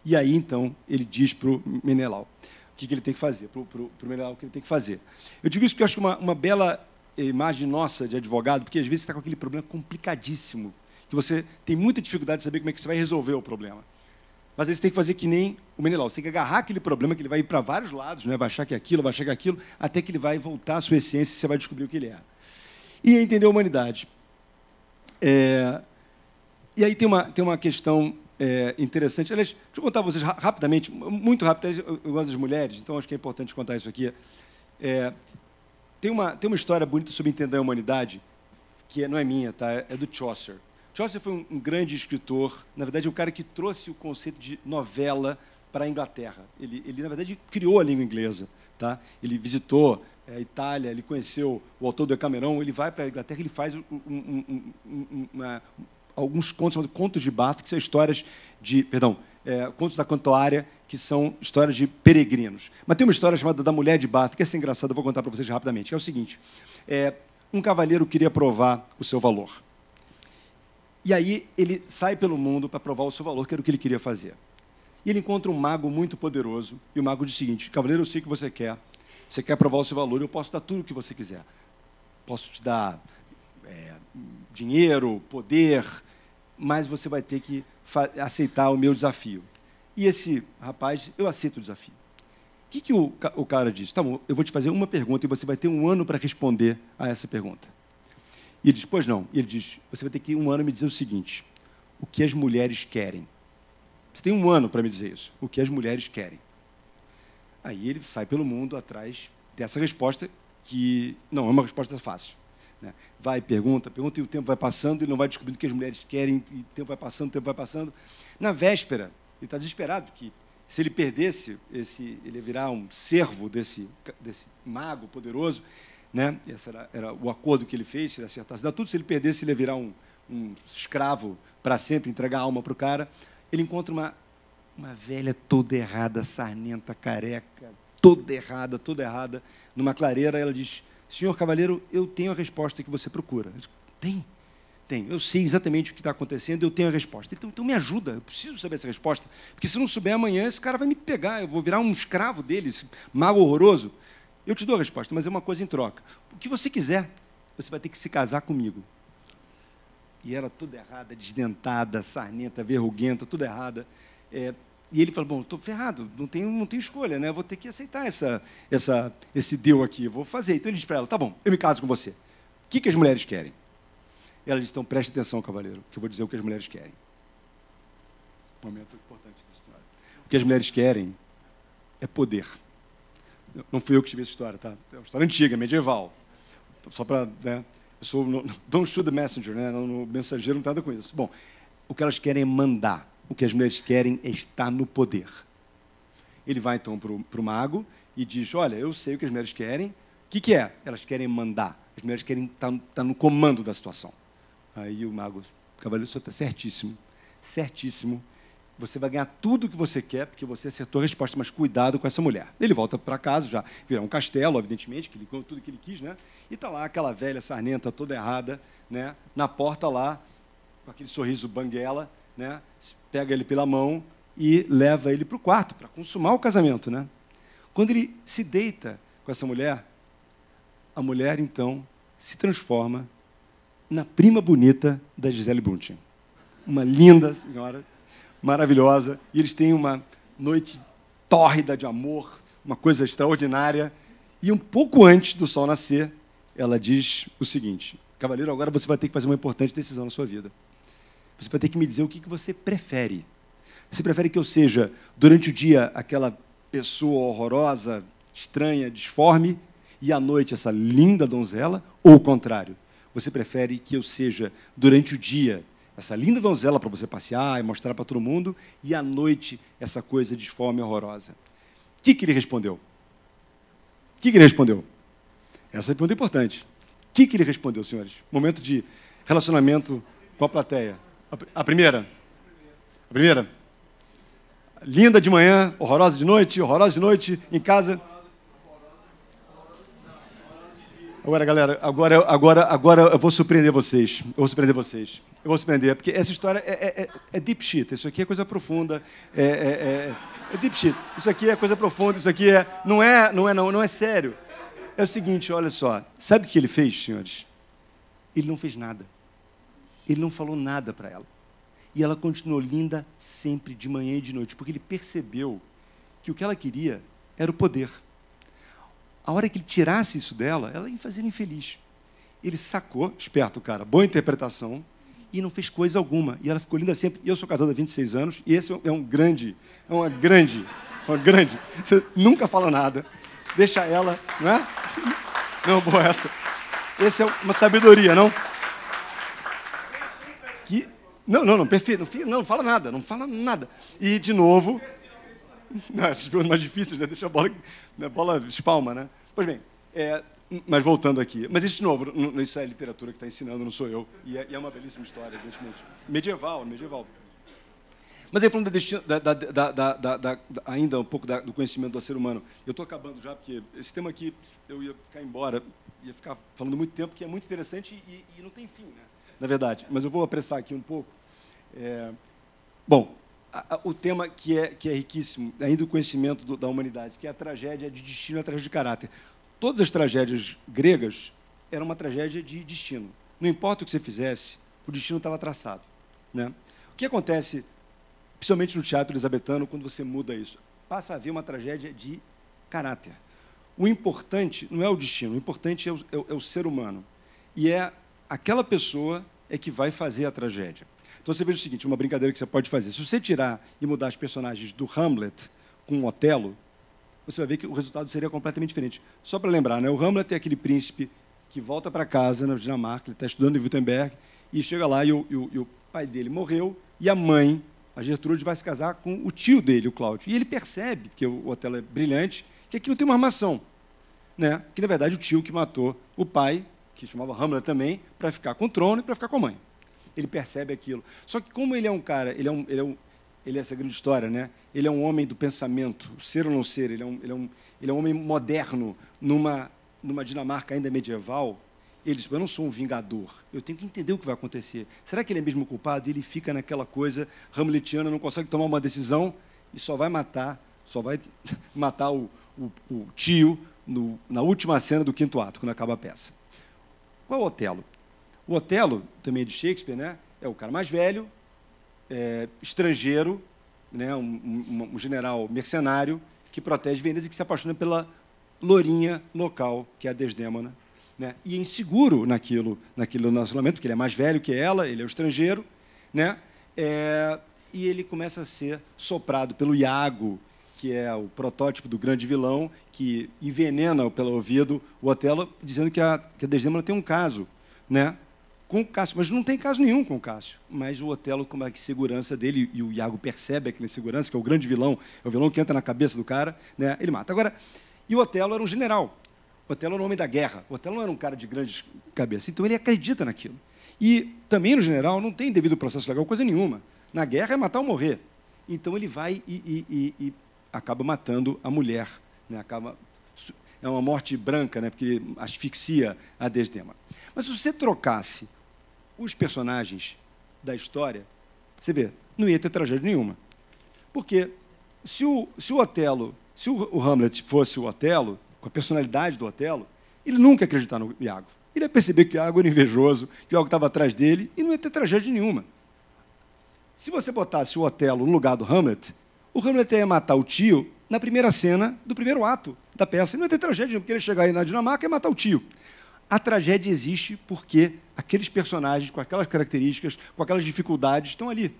S7: E aí, então, ele diz para o Menelau o que ele tem que fazer, para o Menelau o que ele tem que fazer. Eu digo isso porque eu acho que uma bela imagem nossa de advogado, porque às vezes você está com aquele problema complicadíssimo, que você tem muita dificuldade de saber como é que você vai resolver o problema. Mas aí você tem que fazer que nem o Menelau. Você tem que agarrar aquele problema, que ele vai ir para vários lados, né? Vai achar que é aquilo, vai achar que é aquilo, até que ele vai voltar à sua essência e você vai descobrir o que ele é. E entender a humanidade. E aí tem uma questão interessante. Aliás, deixa eu contar para vocês rapidamente, muito rápido, eu gosto das mulheres, então acho que é importante contar isso aqui. Tem uma história bonita sobre entender a humanidade, que não é minha, tá? É do Chaucer. Chaucer foi um grande escritor, na verdade, é o cara que trouxe o conceito de novela para a Inglaterra. Ele, na verdade, criou a língua inglesa. Tá? Ele visitou a Itália, ele conheceu o autor do Decameron, ele vai para a Inglaterra, ele faz alguns contos, chamados Contos de Bath, que são histórias Contos da Cantuária, que são histórias de peregrinos. Mas tem uma história chamada da Mulher de Bath, que é engraçada, eu vou contar para vocês rapidamente, que é o seguinte: um cavaleiro queria provar o seu valor. E aí ele sai pelo mundo para provar o seu valor, que era o que ele queria fazer. E ele encontra um mago muito poderoso, e o mago diz o seguinte: cavaleiro, eu sei o que você quer provar o seu valor, eu posso dar tudo o que você quiser. Posso te dar dinheiro, poder, mas você vai ter que aceitar o meu desafio. E esse rapaz, eu aceito o desafio. O que o cara disse? Tá bom, eu vou te fazer uma pergunta e você vai ter 1 ano para responder a essa pergunta. E ele diz, pois não. E ele diz, você vai ter que 1 ano me dizer o seguinte, o que as mulheres querem. Você tem 1 ano para me dizer isso, o que as mulheres querem. Aí ele sai pelo mundo atrás dessa resposta, que não é uma resposta fácil. Né? Vai, pergunta, e o tempo vai passando, ele não vai descobrindo o que as mulheres querem, e o tempo vai passando. Na véspera, ele está desesperado, que se ele perdesse, ele ia virar um servo desse mago poderoso, né? Esse era o acordo que ele fez, se ele acertasse, dá tudo, se ele perdesse, ele ia virar um escravo para sempre, entregar a alma para o cara. Ele encontra uma velha toda errada, sarnenta, careca, toda errada, numa clareira. Ela diz, senhor cavaleiro, eu tenho a resposta que você procura. Ele diz, tem. Eu sei exatamente o que está acontecendo, eu tenho a resposta. Então me ajuda, eu preciso saber essa resposta, porque se não souber amanhã, esse cara vai me pegar, eu vou virar um escravo dele, esse mago horroroso. Eu te dou a resposta, mas é uma coisa em troca. O que você quiser, você vai ter que se casar comigo. E era toda errada, desdentada, sarnenta, verruguenta, tudo errada. E ele falou, bom, estou ferrado, não tenho escolha, né? Eu vou ter que aceitar esse deal aqui, eu vou fazer. Então ele diz para ela, tá bom, eu me caso com você. O que as mulheres querem? Ela diz, então preste atenção, cavaleiro, que eu vou dizer o que as mulheres querem. Momento importante dessa história. O que as mulheres querem é poder. Não fui eu que tive essa história, tá? É uma história antiga, medieval. Só para, né? Eu sou don't shoot the messenger, né? O mensageiro não tem nada com isso. Bom, o que elas querem é mandar. O que as mulheres querem é estar no poder. Ele vai, então, para o mago e diz, olha, eu sei o que as mulheres querem. O que é? Elas querem mandar. As mulheres querem estar no comando da situação. Aí o mago, cavaleiro, o senhor está certíssimo. Certíssimo. Você vai ganhar tudo o que você quer, porque você acertou a resposta, mas cuidado com essa mulher. Ele volta para casa, já virá um castelo, evidentemente, que ele ganhou tudo que ele quis, né? E está lá aquela velha sarnenta toda errada, né? Na porta lá, com aquele sorriso banguela, né? Pega ele pela mão e leva ele para o quarto, para consumar o casamento, né? Quando ele se deita com essa mulher, a mulher, então, se transforma na prima bonita da Gisele Bündchen. Uma linda senhora, maravilhosa, e eles têm uma noite tórrida de amor, uma coisa extraordinária, e um pouco antes do sol nascer, ela diz o seguinte, cavaleiro, agora você vai ter que fazer uma importante decisão na sua vida. Você vai ter que me dizer o que você prefere. Você prefere que eu seja, durante o dia, aquela pessoa horrorosa, estranha, disforme, e à noite essa linda donzela, ou o contrário? Você prefere que eu seja, durante o dia, essa linda donzela para você passear e mostrar para todo mundo, e à noite essa coisa disforme e horrorosa? O que ele respondeu? O que ele respondeu? Essa é a pergunta importante. O que ele respondeu, senhores? Momento de relacionamento com a plateia. A primeira? A primeira? Linda de manhã, horrorosa de noite, em casa. Agora, galera, agora eu vou surpreender vocês. Eu vou surpreender, porque essa história é deep shit. Isso aqui é coisa profunda. É deep shit. Isso aqui é coisa profunda. Isso aqui não é sério. É o seguinte, olha só. Sabe o que ele fez, senhores? Ele não fez nada. Ele não falou nada para ela. E ela continuou linda sempre, de manhã e de noite, porque ele percebeu que o que ela queria era o poder. A hora que ele tirasse isso dela, ela ia fazer ele infeliz. Ele sacou, esperto, cara, boa interpretação, e não fez coisa alguma. E ela ficou linda sempre. E eu sou casado há 26 anos, e esse é uma grande. Você nunca fala nada. Deixa ela, não é? Não, boa essa. Essa é uma sabedoria, não? Não, perfeito. Não fala nada. E, de novo... Não, essas perguntas mais difíceis, né? Deixa a bola espalma, né? Pois bem, mas voltando aqui. Mas isso, de novo, isso é a literatura que está ensinando, não sou eu. E é uma belíssima história, evidentemente. Medieval. Mas aí, falando ainda um pouco do conhecimento do ser humano, eu estou acabando já, porque esse tema aqui, eu ia ficar embora, ia ficar falando muito tempo, que é muito interessante e não tem fim, né? Na verdade. Mas eu vou apressar aqui um pouco. Bom, o tema que é riquíssimo, ainda o conhecimento da humanidade, que é a tragédia de destino e a tragédia de caráter. Todas as tragédias gregas eram uma tragédia de destino. Não importa o que você fizesse, o destino estava traçado, né? O que acontece, principalmente no teatro elisabetano, quando você muda isso? Passa a haver uma tragédia de caráter. O importante não é o destino, o importante é o ser humano. E é aquela pessoa que vai fazer a tragédia. Então, você veja o seguinte, uma brincadeira que você pode fazer. Se você tirar e mudar os personagens do Hamlet com o Otelo, você vai ver que o resultado seria completamente diferente. Só para lembrar, né? O Hamlet é aquele príncipe que volta para casa, na Dinamarca, ele está estudando em Wittenberg, e chega lá e o pai dele morreu, e a mãe, a Gertrude, vai se casar com o tio dele, o Cláudio. E ele percebe, que o Otelo é brilhante, que aquilo tem uma armação, né? Que, na verdade, o tio que matou o pai, que chamava Hamlet também, para ficar com o trono e para ficar com a mãe. Ele percebe aquilo. Só que, como ele é um cara, ele é essa grande história, né? Ele é um homem do pensamento, ser ou não ser, ele é um homem moderno numa Dinamarca ainda medieval. Ele diz, eu não sou um vingador, eu tenho que entender o que vai acontecer. Será que ele é mesmo culpado? E ele fica naquela coisa hamletiana, não consegue tomar uma decisão e só vai matar o tio na última cena do 5º ato, quando acaba a peça. Qual é o Otelo? O Otelo, também de Shakespeare, né, é o cara mais velho, estrangeiro, né, um general mercenário que protege Veneza e que se apaixona pela lourinha local, que é a Desdémona, né, e é inseguro naquilo relacionamento, porque ele é mais velho que ela, ele é o estrangeiro, né, e ele começa a ser soprado pelo Iago, que é o protótipo do grande vilão, que envenena pelo ouvido o Otelo, dizendo que a Desdémona tem um caso, né, com o Cássio, mas não tem caso nenhum com o Cássio. Mas o Otelo, como é que segurança dele, e o Iago percebe aquela insegurança, que é o grande vilão, é o vilão que entra na cabeça do cara, né, ele mata. Agora, e o Otelo era um general, o Otelo era um homem da guerra, o Otelo não era um cara de grande cabeça, então ele acredita naquilo. E também no general não tem devido processo legal, coisa nenhuma. Na guerra é matar ou morrer. Então ele vai e acaba matando a mulher, né, é uma morte branca, né, porque asfixia a Desdémona. Mas se você trocasse os personagens da história, você vê, não ia ter tragédia nenhuma. Porque se o Hamlet fosse o Otelo, com a personalidade do Otelo, ele nunca ia acreditar no Iago. Ele ia perceber que o Iago era invejoso, que o Iago estava atrás dele, e não ia ter tragédia nenhuma. Se você botasse o Otelo no lugar do Hamlet, o Hamlet ia matar o tio na primeira cena do primeiro ato da peça. E não ia ter tragédia, porque ele ia chegar aí na Dinamarca e matar o tio. A tragédia existe porque aqueles personagens, com aquelas características, com aquelas dificuldades, estão ali.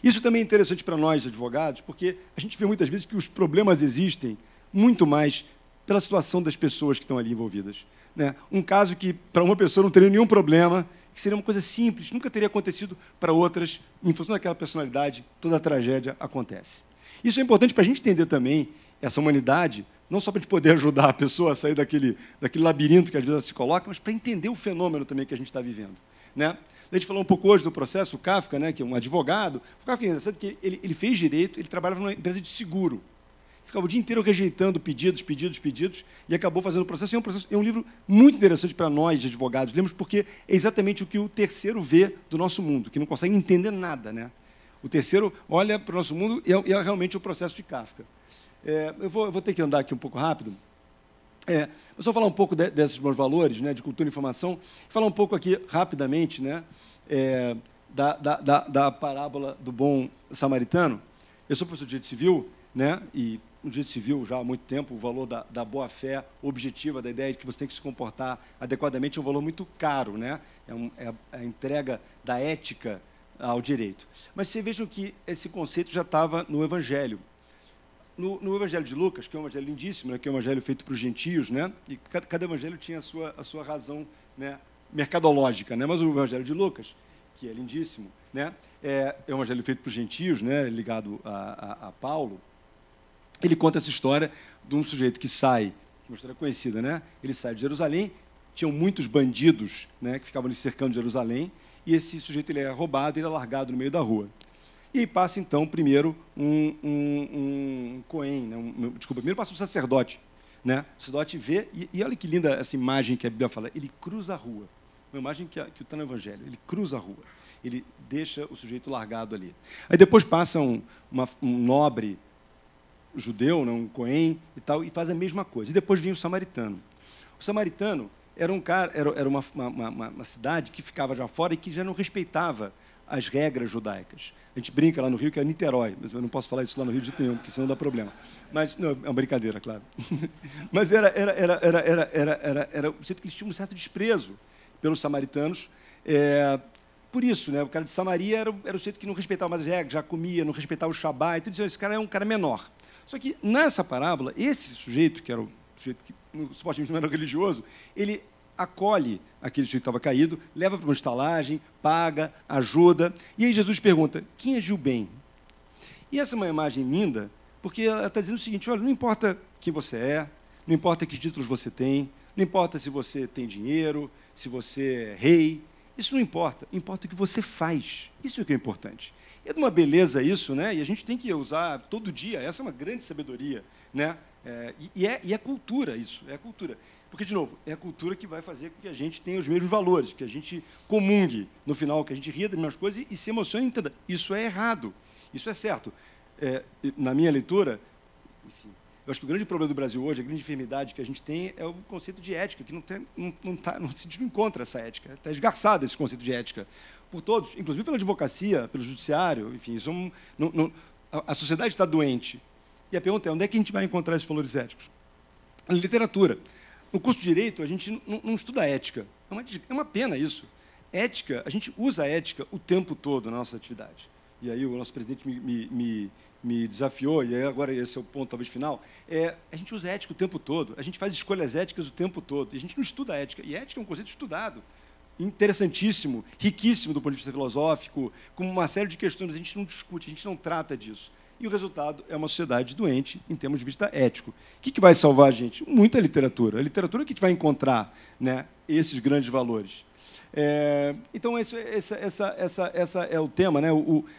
S7: Isso também é interessante para nós, advogados, porque a gente vê muitas vezes que os problemas existem muito mais pela situação das pessoas que estão ali envolvidas, né? Um caso que, para uma pessoa, não teria nenhum problema, que seria uma coisa simples, nunca teria acontecido para outras, em função daquela personalidade, toda a tragédia acontece. Isso é importante para a gente entender também essa humanidade, não só para a gente poder ajudar a pessoa a sair daquele labirinto que às vezes ela se coloca, mas para entender o fenômeno também que a gente está vivendo, né? A gente falou um pouco hoje do processo, o Kafka, né, que é um advogado. O Kafka é interessante porque ele fez direito, ele trabalhava numa empresa de seguro. Ficava o dia inteiro rejeitando pedidos, e acabou fazendo o processo. É um livro muito interessante para nós, advogados, lemos, porque é exatamente o que o terceiro vê do nosso mundo, que não consegue entender nada, né? O terceiro olha para o nosso mundo e é realmente o processo de Kafka. Eu vou ter que andar aqui um pouco rápido. Eu só falar um pouco desses meus valores, né, de cultura e informação, falar um pouco aqui rapidamente, né, da parábola do bom samaritano. Eu sou professor de direito civil, né, e no direito civil já há muito tempo o valor da boa-fé objetiva, da ideia de que você tem que se comportar adequadamente, é um valor muito caro, né, é a entrega da ética ao direito. Mas vocês vejam que esse conceito já estava no Evangelho. No Evangelho de Lucas, que é um evangelho lindíssimo, né, que é um evangelho feito para os gentios, né, e cada evangelho tinha a sua razão, né, mercadológica, né, mas o Evangelho de Lucas, que é lindíssimo, né, é um evangelho feito para os gentios, né, ligado a Paulo. Ele conta essa história de um sujeito que sai, que é uma história conhecida, né, ele sai de Jerusalém, tinham muitos bandidos, né, que ficavam ali cercando Jerusalém, e esse sujeito ele é roubado e ele é largado no meio da rua. E aí passa, então, primeiro um Cohen, né, primeiro passa um sacerdote. Né? O sacerdote vê, e olha que linda essa imagem que a Bíblia fala, ele cruza a rua. Uma imagem que está no Evangelho, ele cruza a rua. Ele deixa o sujeito largado ali. Aí depois passa um nobre judeu, né, um Cohen e tal, e faz a mesma coisa. E depois vem o samaritano. O samaritano, era uma cidade que ficava já fora e que já não respeitava as regras judaicas. A gente brinca lá no Rio que é Niterói, mas eu não posso falar isso lá no Rio de jeito nenhum, porque senão dá problema. Mas, não, é uma brincadeira, claro. Mas era o jeito que eles tinham um certo desprezo pelos samaritanos. Por isso, né, o cara de Samaria era o jeito que não respeitava mais as regras, já comia, não respeitava o Shabá, e tudo isso. Esse cara é um cara menor. Só que, nessa parábola, esse sujeito, que era o sujeito que supostamente não era religioso, ele acolhe aquele sujeito que estava caído, leva para uma estalagem, paga, ajuda. E aí Jesus pergunta, quem agiu bem? E essa é uma imagem linda, porque ela está dizendo o seguinte, olha, não importa quem você é, não importa que títulos você tem, não importa se você tem dinheiro, se você é rei, isso não importa. Importa o que você faz. Isso é o que é importante. É de uma beleza isso, né? E a gente tem que usar todo dia. Essa é uma grande sabedoria, né? E é cultura isso, é cultura. Porque, de novo, é a cultura que vai fazer com que a gente tenha os mesmos valores, que a gente comungue no final, que a gente ria das mesmas coisas e se emocione e entenda. Isso é errado, isso é certo. Na minha leitura, enfim, eu acho que o grande problema do Brasil hoje, a grande enfermidade que a gente tem é o conceito de ética, que não se encontra essa ética. Está esgarçado esse conceito de ética por todos, inclusive pela advocacia, pelo judiciário, enfim, a sociedade está doente. E a pergunta é, onde é que a gente vai encontrar esses valores éticos? Na literatura. No curso de Direito, a gente não estuda ética. É uma pena isso. Ética, a gente usa a ética o tempo todo na nossa atividade. E aí o nosso presidente me desafiou, e aí agora esse é o ponto talvez final, a gente usa a ética o tempo todo, a gente faz escolhas éticas o tempo todo, e a gente não estuda a ética. E a ética é um conceito estudado, interessantíssimo, riquíssimo do ponto de vista filosófico, com uma série de questões, mas a gente não discute, a gente não trata disso. E o resultado é uma sociedade doente em termos de vista ético. O que vai salvar a gente? Muita literatura. A literatura que a gente vai encontrar, né, esses grandes valores. Então, esse é o tema. Né?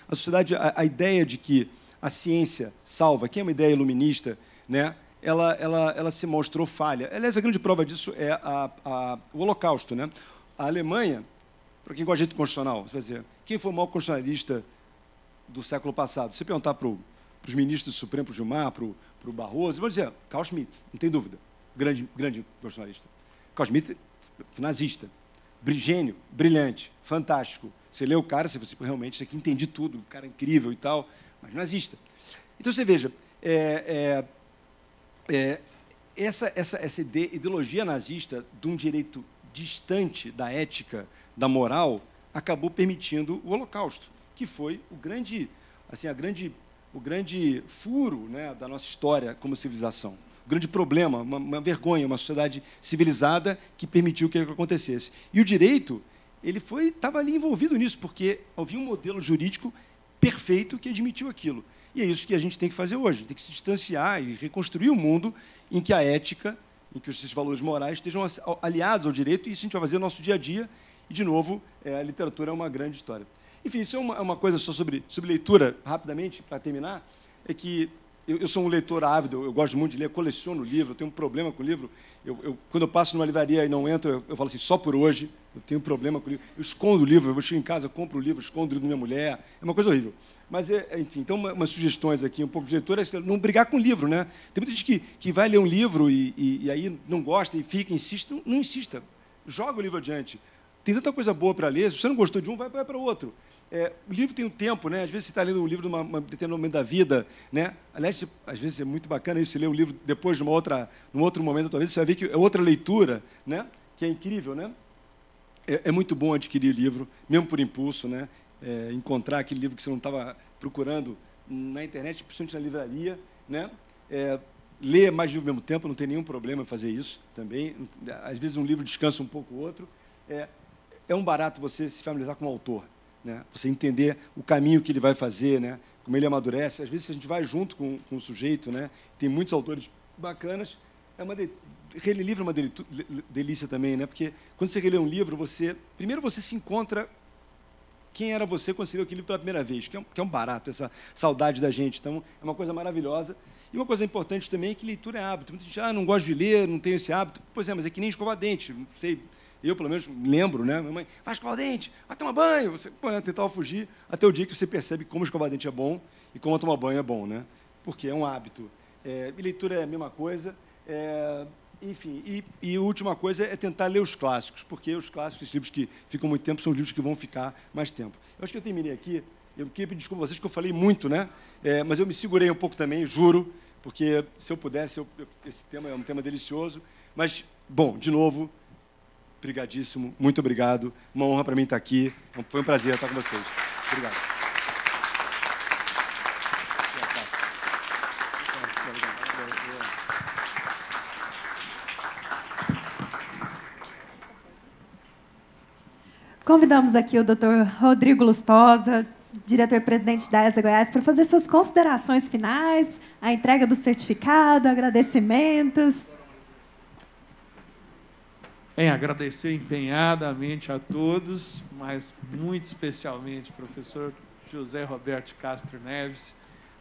S7: A sociedade, a ideia de que a ciência salva, que é uma ideia iluminista, né, ela se mostrou falha. Aliás, a grande prova disso é o Holocausto. Né? A Alemanha, para quem gosta de direito constitucional, você vai dizer, quem foi o maior constitucionalista do século passado? Se você perguntar para os ministros do Supremo, para o Gilmar, para o Barroso, vão dizer, Carl Schmitt, não tem dúvida, grande constitucionalista. Carl Schmitt, nazista, gênio, brilhante, fantástico. Você lê o cara, você realmente, isso aqui entendi tudo, o cara incrível e tal, mas nazista. Então, você veja, essa ideologia nazista de um direito distante da ética, da moral, acabou permitindo o Holocausto, que foi o grande furo, né, da nossa história como civilização. O grande problema, uma vergonha, uma sociedade civilizada que permitiu que aquilo acontecesse. E o direito estava ali envolvido nisso, porque havia um modelo jurídico perfeito que admitiu aquilo. E é isso que a gente tem que fazer hoje, tem que se distanciar e reconstruir um mundo em que a ética, em que esses valores morais estejam aliados ao direito, e isso a gente vai fazer no nosso dia a dia. E, de novo, a literatura é uma grande história. Enfim, isso é uma coisa só sobre leitura, rapidamente, para terminar, é que eu sou um leitor ávido, eu gosto muito de ler, coleciono livro, eu tenho um problema com o livro. Quando eu passo numa livraria e não entro, eu falo assim, só por hoje, eu tenho um problema com o livro. Eu escondo o livro, eu vou chegar em casa, eu compro o livro, escondo o livro da minha mulher, é uma coisa horrível. Mas, enfim, então, umas sugestões aqui, um pouco de leitura, é não brigar com o livro, né? Tem muita gente que vai ler um livro e aí não gosta e fica, insiste. Não insista, joga o livro adiante. Tem tanta coisa boa para ler, se você não gostou de um, vai para o outro. O livro tem um tempo, né? Às vezes você está lendo um livro num determinado momento da vida, né? Aliás, às vezes é muito bacana isso, você lê o livro depois de num outro momento da tua vida, você vai ver que é outra leitura, né? Que é incrível, né? É muito bom adquirir livro, mesmo por impulso, né? Encontrar aquele livro que você não estava procurando na internet, principalmente na livraria, né? Ler mais livro ao mesmo tempo, não tem nenhum problema em fazer isso também. Às vezes um livro descansa um pouco o outro. É um barato você se familiarizar com o autor, né? Você entender o caminho que ele vai fazer, né? Como ele amadurece. Às vezes a gente vai junto com o sujeito, né? Tem muitos autores bacanas. Reler livro é uma delícia também, né? Porque quando você relê um livro, primeiro você se encontra quem era você quando você leu aquele livro pela primeira vez, que é um barato, essa saudade da gente. Então, é uma coisa maravilhosa. E uma coisa importante também é que leitura é hábito. Muita gente não gosto de ler, não tenho esse hábito. Pois é, mas é que nem escovar dente. Não sei, eu, pelo menos, lembro, né? Minha mãe, vai escovar o dente, vai tomar banho. Você tentava fugir até o dia que você percebe como escovar dente é bom e como tomar banho é bom, né? Porque é um hábito. E leitura é a mesma coisa. enfim, e a última coisa é tentar ler os clássicos, porque os clássicos, os livros que ficam muito tempo, são livros que vão ficar mais tempo. Eu acho que eu terminei aqui. Eu queria pedir desculpa a vocês, que eu falei muito, né? Mas eu me segurei um pouco também, juro, porque, se eu pudesse, esse tema é um tema delicioso. Mas, bom, de novo, brigadíssimo, muito obrigado. Uma honra para mim estar aqui. Foi um prazer estar com vocês. Obrigado.
S1: Convidamos aqui o Dr. Rodrigo Lustosa, diretor-presidente da ESA Goiás, para fazer suas considerações finais, a entrega do certificado, agradecimentos.
S4: Agradecer empenhadamente a todos, mas muito especialmente ao professor José Roberto Castro Neves.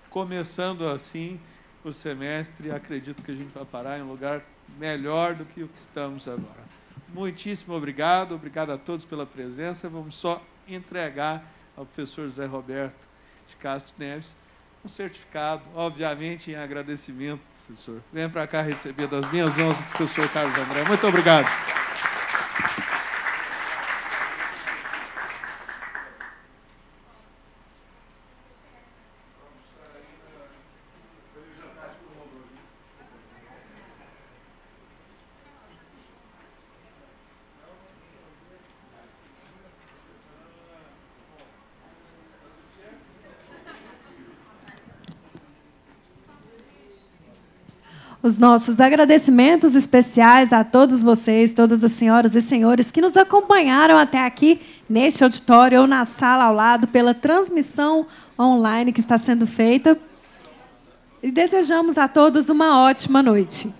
S4: Começando assim o semestre, acredito que a gente vai parar em um lugar melhor do que o que estamos agora. Muitíssimo obrigado, obrigado a todos pela presença. Vamos só entregar ao professor José Roberto de Castro Neves um certificado, obviamente em agradecimento, professor. Venha para cá receber das minhas mãos o professor Carlos André. Muito obrigado.
S1: Os nossos agradecimentos especiais a todos vocês, todas as senhoras e senhores que nos acompanharam até aqui neste auditório ou na sala ao lado pela transmissão online que está sendo feita. E desejamos a todos uma ótima noite.